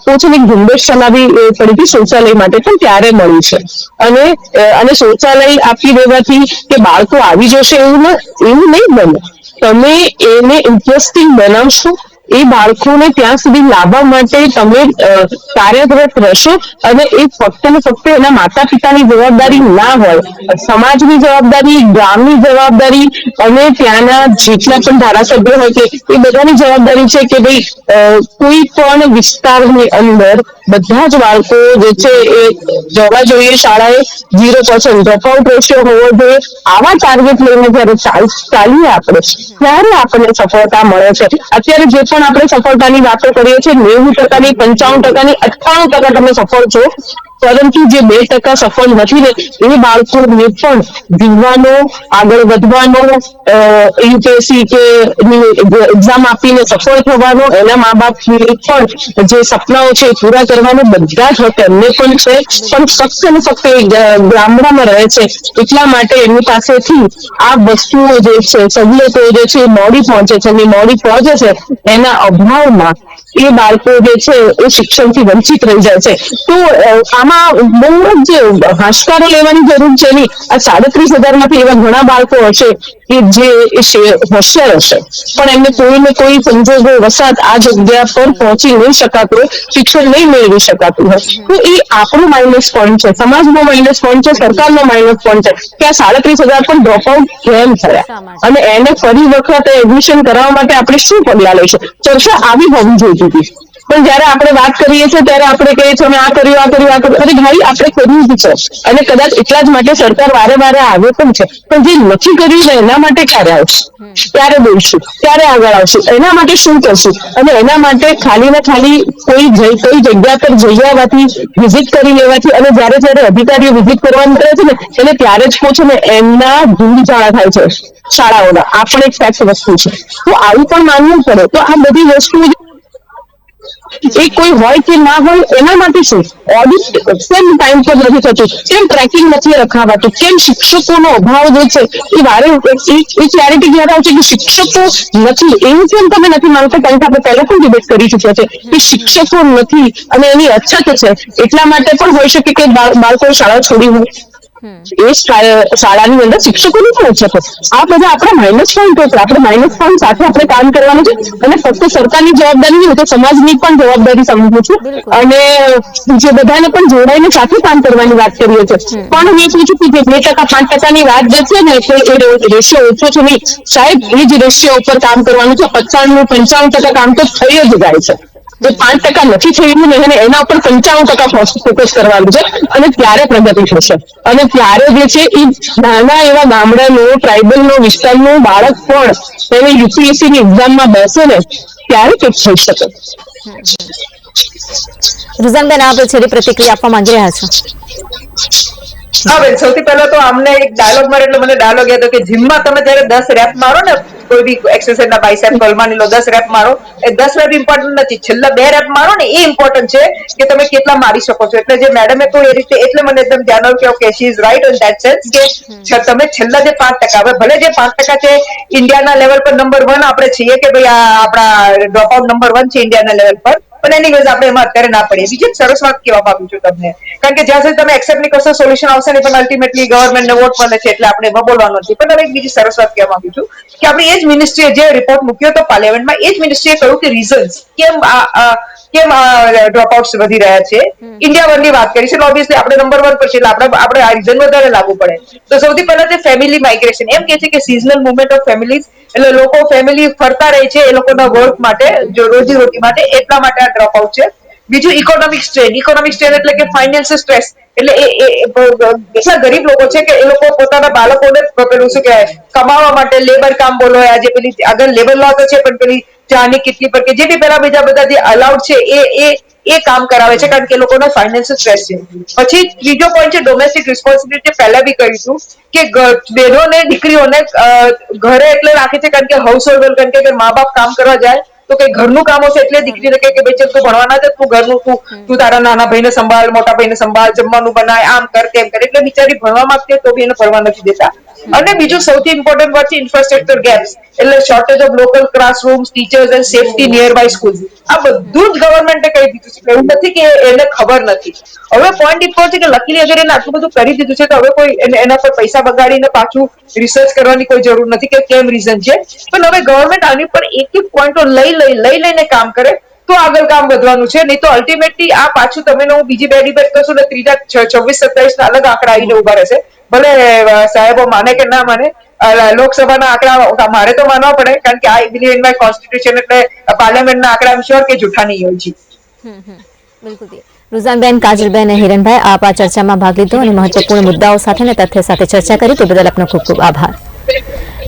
કોચની ઝુંબેશ ચલાવી પડી હતી, શૌચાલય માટે પણ ત્યારે મળી છે. અને શૌચાલય આપી દેવાથી કે બાળકો આવી જશે એવું નહીં બને. તમે એને ઇન્ટરેસ્ટિંગ બનાવશો, એ બાળકોને ત્યાં સુધી લાવવા માટે તમે કાર્યરત રહેશો અને એ ફક્ત ને ફક્ત એના માતા પિતાની જવાબદારી ના હોય, સમાજની જવાબદારી, ગામની જવાબદારી અને ત્યાંના જેટલા પણ ધારાસભ્યો હોય છે એ બધાની જવાબદારી છે કે ભાઈ કોઈ પણ વિસ્તારની અંદર બધા જ બાળકો જે છે એ જવા જોઈએ શાળાએ. 0% ડ્રોપઆઉટ રેશિયો હોવો જોઈએ. આવા ટાર્ગેટ લઈને જયારે ચાલીએ આપણે ત્યારે આપણને સફળતા મળે છે. અત્યારે જે પણ આપણે સફળતાની વાતો કરીએ છીએ 90%, 95%, 98% તમે સફળ છો, પરંતુ જે 2% સફળ નથી ને એ બાળકોને પણ જીવવાનો, આગળ વધવાનો, યુપીએસસી કે એક્ઝામ આપીને સફળ થવાનો, એના મા બાપ પણ જે સપનાઓ છે પૂરા કરવાનો બધા જ હક એમને પણ છે. પણ ફક્ત ને ફક્ત ગામડામાં રહે છે એટલા માટે એમની પાસેથી આ વસ્તુઓ જે છે, સવલતો જે છે મોડી પહોંચે છે અને મોડી પહોંચે છે એના અભાવમાં એ બાળકો જે છે એ શિક્ષણથી વંચિત રહી જાય છે. તો આમાં બહુ જ હાશકારો લેવાની જરૂર છે નહીં. આ 37,000 એવા ઘણા બાળકો હશે કે જે હોશિયાર હશે પણ એમને કોઈને કોઈ સંજોગો વસાત આ જગ્યા પર પહોંચી નહીં શકાતું હોય, શિક્ષણ નહીં મેળવી શકાતું હોય, તો એ આપણો માઇનસ પોઈન્ટ છે, સમાજનો માઇનસ પોઈન્ટ છે, સરકારનો માઇનસ પોઈન્ટ છે કે આ 37,000 પણ ડ્રોપઆઉટ કેમ થયા અને એને ફરી વખત એડમિશન કરાવવા માટે આપણે શું પગલાં લઈશું. ચર્ચા આવી હોવી જોઈતી હતી. પણ જયારે આપણે વાત કરીએ છીએ ત્યારે આપણે કહીએ છીએ અમે આ કર્યું. અરે ભાઈ, આપણે કર્યું જ છે અને કદાચ એટલા જ માટે સરકાર વારે આવે પણ છે. પણ જે નથી કર્યું ને એના માટે ક્યારે આવશે, ક્યારે બોલશું, ક્યારે આગળ આવશું, એના માટે શું કરશું? અને એના માટે ખાલી ને ખાલી કોઈ જગ્યા પર જઈ આવવાથી, વિઝિટ કરી લેવાથી અને જયારે અધિકારીઓ વિઝિટ કરવા નીકળે છે ને એટલે ત્યારે જ પહોંચે ને એમના ધૂળઝાળા થાય છે શાળાઓના. આ પણ એક ફેક્ટ વસ્તુ છે. તો આવું પણ માનવું પડે. તો આ બધી વસ્તુ એ કોઈ હોય કે ના હોય એના માટે શું ઓડિટ કેમ ટાઈમ પર નથી થતું, કેમ ટ્રેકિંગ નથી રખાવાતું, કેમ શિક્ષકોનો અભાવ જે છે એ વારે એ ક્લેરિટી ક્યારે આવશે કે શિક્ષકો નથી એવું કેમ તમે નથી માનતા? કારણ કે આપણે પહેલા પણ ડિબેટ કરી ચૂક્યા છે કે શિક્ષકો નથી અને એની અછત છે. એટલા માટે પણ હોઈ શકે કે બાળકોએ શાળા છોડી હોય, એ શાળાની અંદર શિક્ષકોની પણ અછત છે. આ બધા આપણા માઇનસ પોઈન્ટો છે. આપણે માઇનસ પોઈન્ટ સાથે આપણે કામ કરવાનું છે અને ફક્ત સરકારની જવાબદારી નહીં, તો સમાજની પણ જવાબદારી સમજું છું અને જે બધાને પણ જોડાઈને સાથે કામ કરવાની વાત કરીએ છીએ. પણ હું એ પૂછું કે જે 2%, 5%ની વાત જે છે ને કે એ રેશિયો ઓછો છે નહીં, સાહેબ એ જ રેશિયો ઉપર કામ કરવાનું છે. 95% કામ તો થઈ જ જાય છે. જે 5% નથી થયું ને એના ઉપર 95% ફોકસ કરવાનું છે અને ત્યારે પ્રગતિ થશે. અને ત્યારે જે છે એ નાના એવા ગામડાનું ટ્રાઇબલનો વિસ્તારનું બાળક પણ તેને યુપીએસસી ની એક્ઝામમાં બેસે ને ત્યારે કંઈક થઈ શકે. રુઝાનબેન, આપ છેલ્લી પ્રતિક્રિયા આપવા માંગી રહ્યા છો? હા બેન, સૌથી પહેલા તો આમને એક ડાયલોગ મારે એટલે મને ડાયલોગ યાદ કે જીમમાં તમે જયારે 10 રેપ મારો ને, કોઈ બી એક્સરસાઇઝ ના બાયસેપ કર્લ માની લો 10 રેપ મારો, એ 10 રેપ ઇમ્પોર્ટન્ટ નથી, છેલ્લા 2 રેપ મારો ને એ ઇમ્પોર્ટન્ટ છે કે તમે કેટલા મારી શકો છો. એટલે જે મેડમે કહ્યું એ રીતે એટલે મને એકદમ ધ્યાન આવ્યું કે okay she is right on that sense કે તમે છેલ્લા જે 5%, હવે ભલે જે 5% છે ઇન્ડિયાના લેવલ પર નંબર 1 આપણે છીએ કે ભાઈ આ આપણા ડ્રોપ આઉટ નંબર 1 છે ઇન્ડિયાના લેવલ પર, પણ એનીવેઝ આપણે એમાં અત્યારે ના પડીએ. બીજી એક સરસ વાત કહેવા માંગુ છું તમને, કારણ કે જ્યાં સુધી તમે એક્સેપ્ટ નહીં કરશો સોલ્યુશન આવશે નહીં, પણ અલ્ટિમેટલી ગવર્મેન્ટને વોટ મળે છે એટલે આપણે એમાં બોલવાનું નથી. પણ હવે એક બીજી સરસ વાત કહેવા માંગુ છું કે આપણી એ જ મિનિસ્ટ્રીએ જે રિપોર્ટ મૂક્યો હતો પાર્લામેન્ટમાં, એ જ મિનિસ્ટ્રીએ કહ્યું કે રીઝન્સ કેમ ડ્રોપ આઉટ્સ વધી રહ્યા છે, ઇન્ડિયા વનની વાત કરી છે. ઓબ્વિયસલી આપણે નંબર 1 પર છે એટલે આપણે આ રીઝન વધારે લાગુ પડે. તો સૌથી પહેલા છે ફેમિલી માઇગ્રેશન. એમ કે છે કે સિઝનલ મુવમેન્ટ ઓફ ફેમિલીઝ, એટલે લોકો ફેમિલી ફરતા રહે છે એ લોકોના વર્ક માટે, રોજી રોટી માટે, એટલા માટે આ ડ્રોપ આઉટ છે. બીજું ઇકોનોમિક સ્ટ્રેન. ઇકોનોમિક સ્ટ્રેન એટલે કે ફાઇનાન્શિયલ સ્ટ્રેસ. એટલે એટલા ગરીબ લોકો છે કે એ લોકો પોતાના બાળકોને પેલું શું કહેવાય કમાવા માટે લેબર કામ બોલો, આજે પેલી આગળ લેબર લો તો છે પણ પેલી ચાની કેટલી પર કે જે બી પેલા બીજા બધા જે અલાઉડ છે એ કામ કરાવે છે, કારણ કે એ લોકોનો ફાઇનાન્શિયલ સ્ટ્રેસ છે. પછી ત્રીજો પોઈન્ટ છે ડોમેસ્ટિક રિસ્પોન્સિબિલિટી. પહેલા બી કહ્યું હતું કે બહેનોને દીકરીઓને ઘરે એટલે રાખે છે કારણ કે હાઉસ હોલ્ડ, કારણ કે મા બાપ કામ કરવા જાય તો કઈ ઘરનું કામ હશે એટલે દીકરીને કહે કે ભાઈ તું ભણવાના છે, તું ઘરનું તું તારા નાના ભાઈને સંભાળ, મોટા ભાઈને સંભાળ, જમવાનું બનાય, આમ કર તેમ કર. એટલે બિચારી ભણવા માંગતી તો બી એને ભણવા નથી દેતા. અને બીજું સૌથી ઇમ્પોર્ટન્ટ વાત છે ઇન્ફ્રાસ્ટ્રક્ચર ગેપ્સ, એટલે shortage of local classrooms, teachers and safety nearby school. આ બધું જ ગવર્મેન્ટે કહી દીધું છે, એવું નથી કે એને ખબર નથી. હવે પોઈન્ટ એ છે કે લકીલી અગર એને આટલું બધું કરી દીધું છે તો હવે કોઈ એના પર પૈસા બગાડીને પાછું રિસર્ચ કરવાની કોઈ જરૂર નથી કે કેમ રીઝન છે. પણ હવે ગવર્મેન્ટ આની પર એક પોઈન્ટો લઈને કામ કરે તો આગળ કામ વધવાનું છે. નહીં તો અલ્ટિમેટલી આ પાછું તમે હું બીજી 2 ડિબેટ કરશું ને ત્રીજા 26-27 ના અલગ આંકડા આવીને ઉભા રહેશે. ભલે સાહેબો માને કે ના માને, લોકસભાના આંકડા મારે તો માનવા પડે, કારણ કે I believe in my constitution. એટલે પાર્લામેન્ટના આંકડા આમ શ્યોર કે જૂઠા નહીં હોય છે. બિલકુલ. રુઝાનબેન, કાજલબેન અને હિરણભાઈ, આપ આ ચર્ચામાં ભાગ લીધો અને મહત્વપૂર્ણ મુદ્દાઓ સાથે અને તથ્ય સાથે ચર્ચા કરી તે બદલ આપનો ખૂબ ખૂબ આભાર.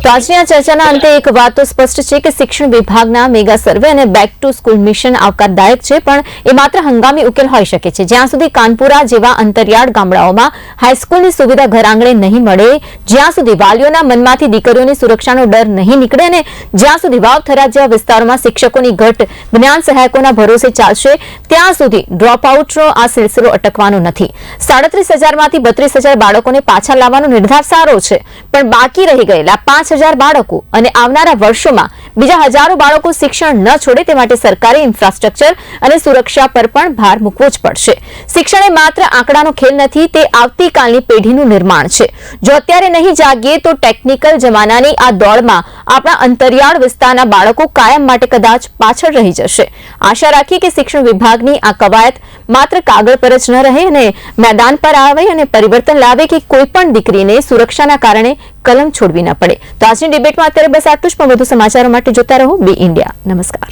તો આજની આ ચર્ચાના અંતે એક વાત તો સ્પષ્ટ છે કે શિક્ષણ વિભાગના મેગા સર્વે અને બેક ટુ સ્કૂલ મિશન આવકારદાયક છે, પણ એ માત્ર હંગામી ઉકેલ હોઈ શકે છે. જ્યાં સુધી કાનપુરા જેવા અંતરિયાળ ગામડાઓમાં હાઈસ્કૂલની સુવિધા ઘર આંગણે નહીં મળે, જ્યાં સુધી વાલીઓના મનમાંથી દીકરીઓની સુરક્ષાનો ડર નહીં નીકળે અને જ્યાં સુધી વાવથરા જેવા વિસ્તારોમાં શિક્ષકોની ઘટ જ્ઞાન સહાયકોના ભરોસે ચાલશે, ત્યાં સુધી ડ્રોપ આઉટનો આ સિલસિલો અટકવાનો નથી. 37,000 માંથી 32,000 બાળકોને પાછા લાવવાનો નિર્ધાર સારો છે, પણ બાકી રહી ગયેલા 5,000 બાળકો અને આવનારા વર્ષોમાં બીજા હજારો બાળકો શિક્ષણ ન છોડે તે માટે સરકારે ઇન્ફ્રાસ્ટ્રક્ચર અને સુરક્ષા પર પણ ભાર મૂકવો જ પડશે. શિક્ષણ એ માત્ર આંકડાનો ખેલ નથી, તે આવતીકાલની પેઢીનું નિર્માણ છે. જો અત્યારે નહીં જાગીએ તો ટેકનિકલ જમાનાની આ દોડમાં આપણા અંતરિયાળ વિસ્તારના બાળકો કાયમ માટે કદાચ પાછળ રહી જશે. આશા રાખીએ કે શિક્ષણ વિભાગની આ કવાયત માત્ર કાગળ પર જ ન રહે અને મેદાન પર આવે અને પરિવર્તન લાવે કે કોઈ પણ દીકરીને સુરક્ષાના કારણે કલમ છોડવી ન પડે. તો આજની ડિબેટમાં અત્યારે બસ આટલું જ, પણ વધુ સમાચારો માટે જોતા રહો બી ઇન્ડિયા. નમસ્કાર.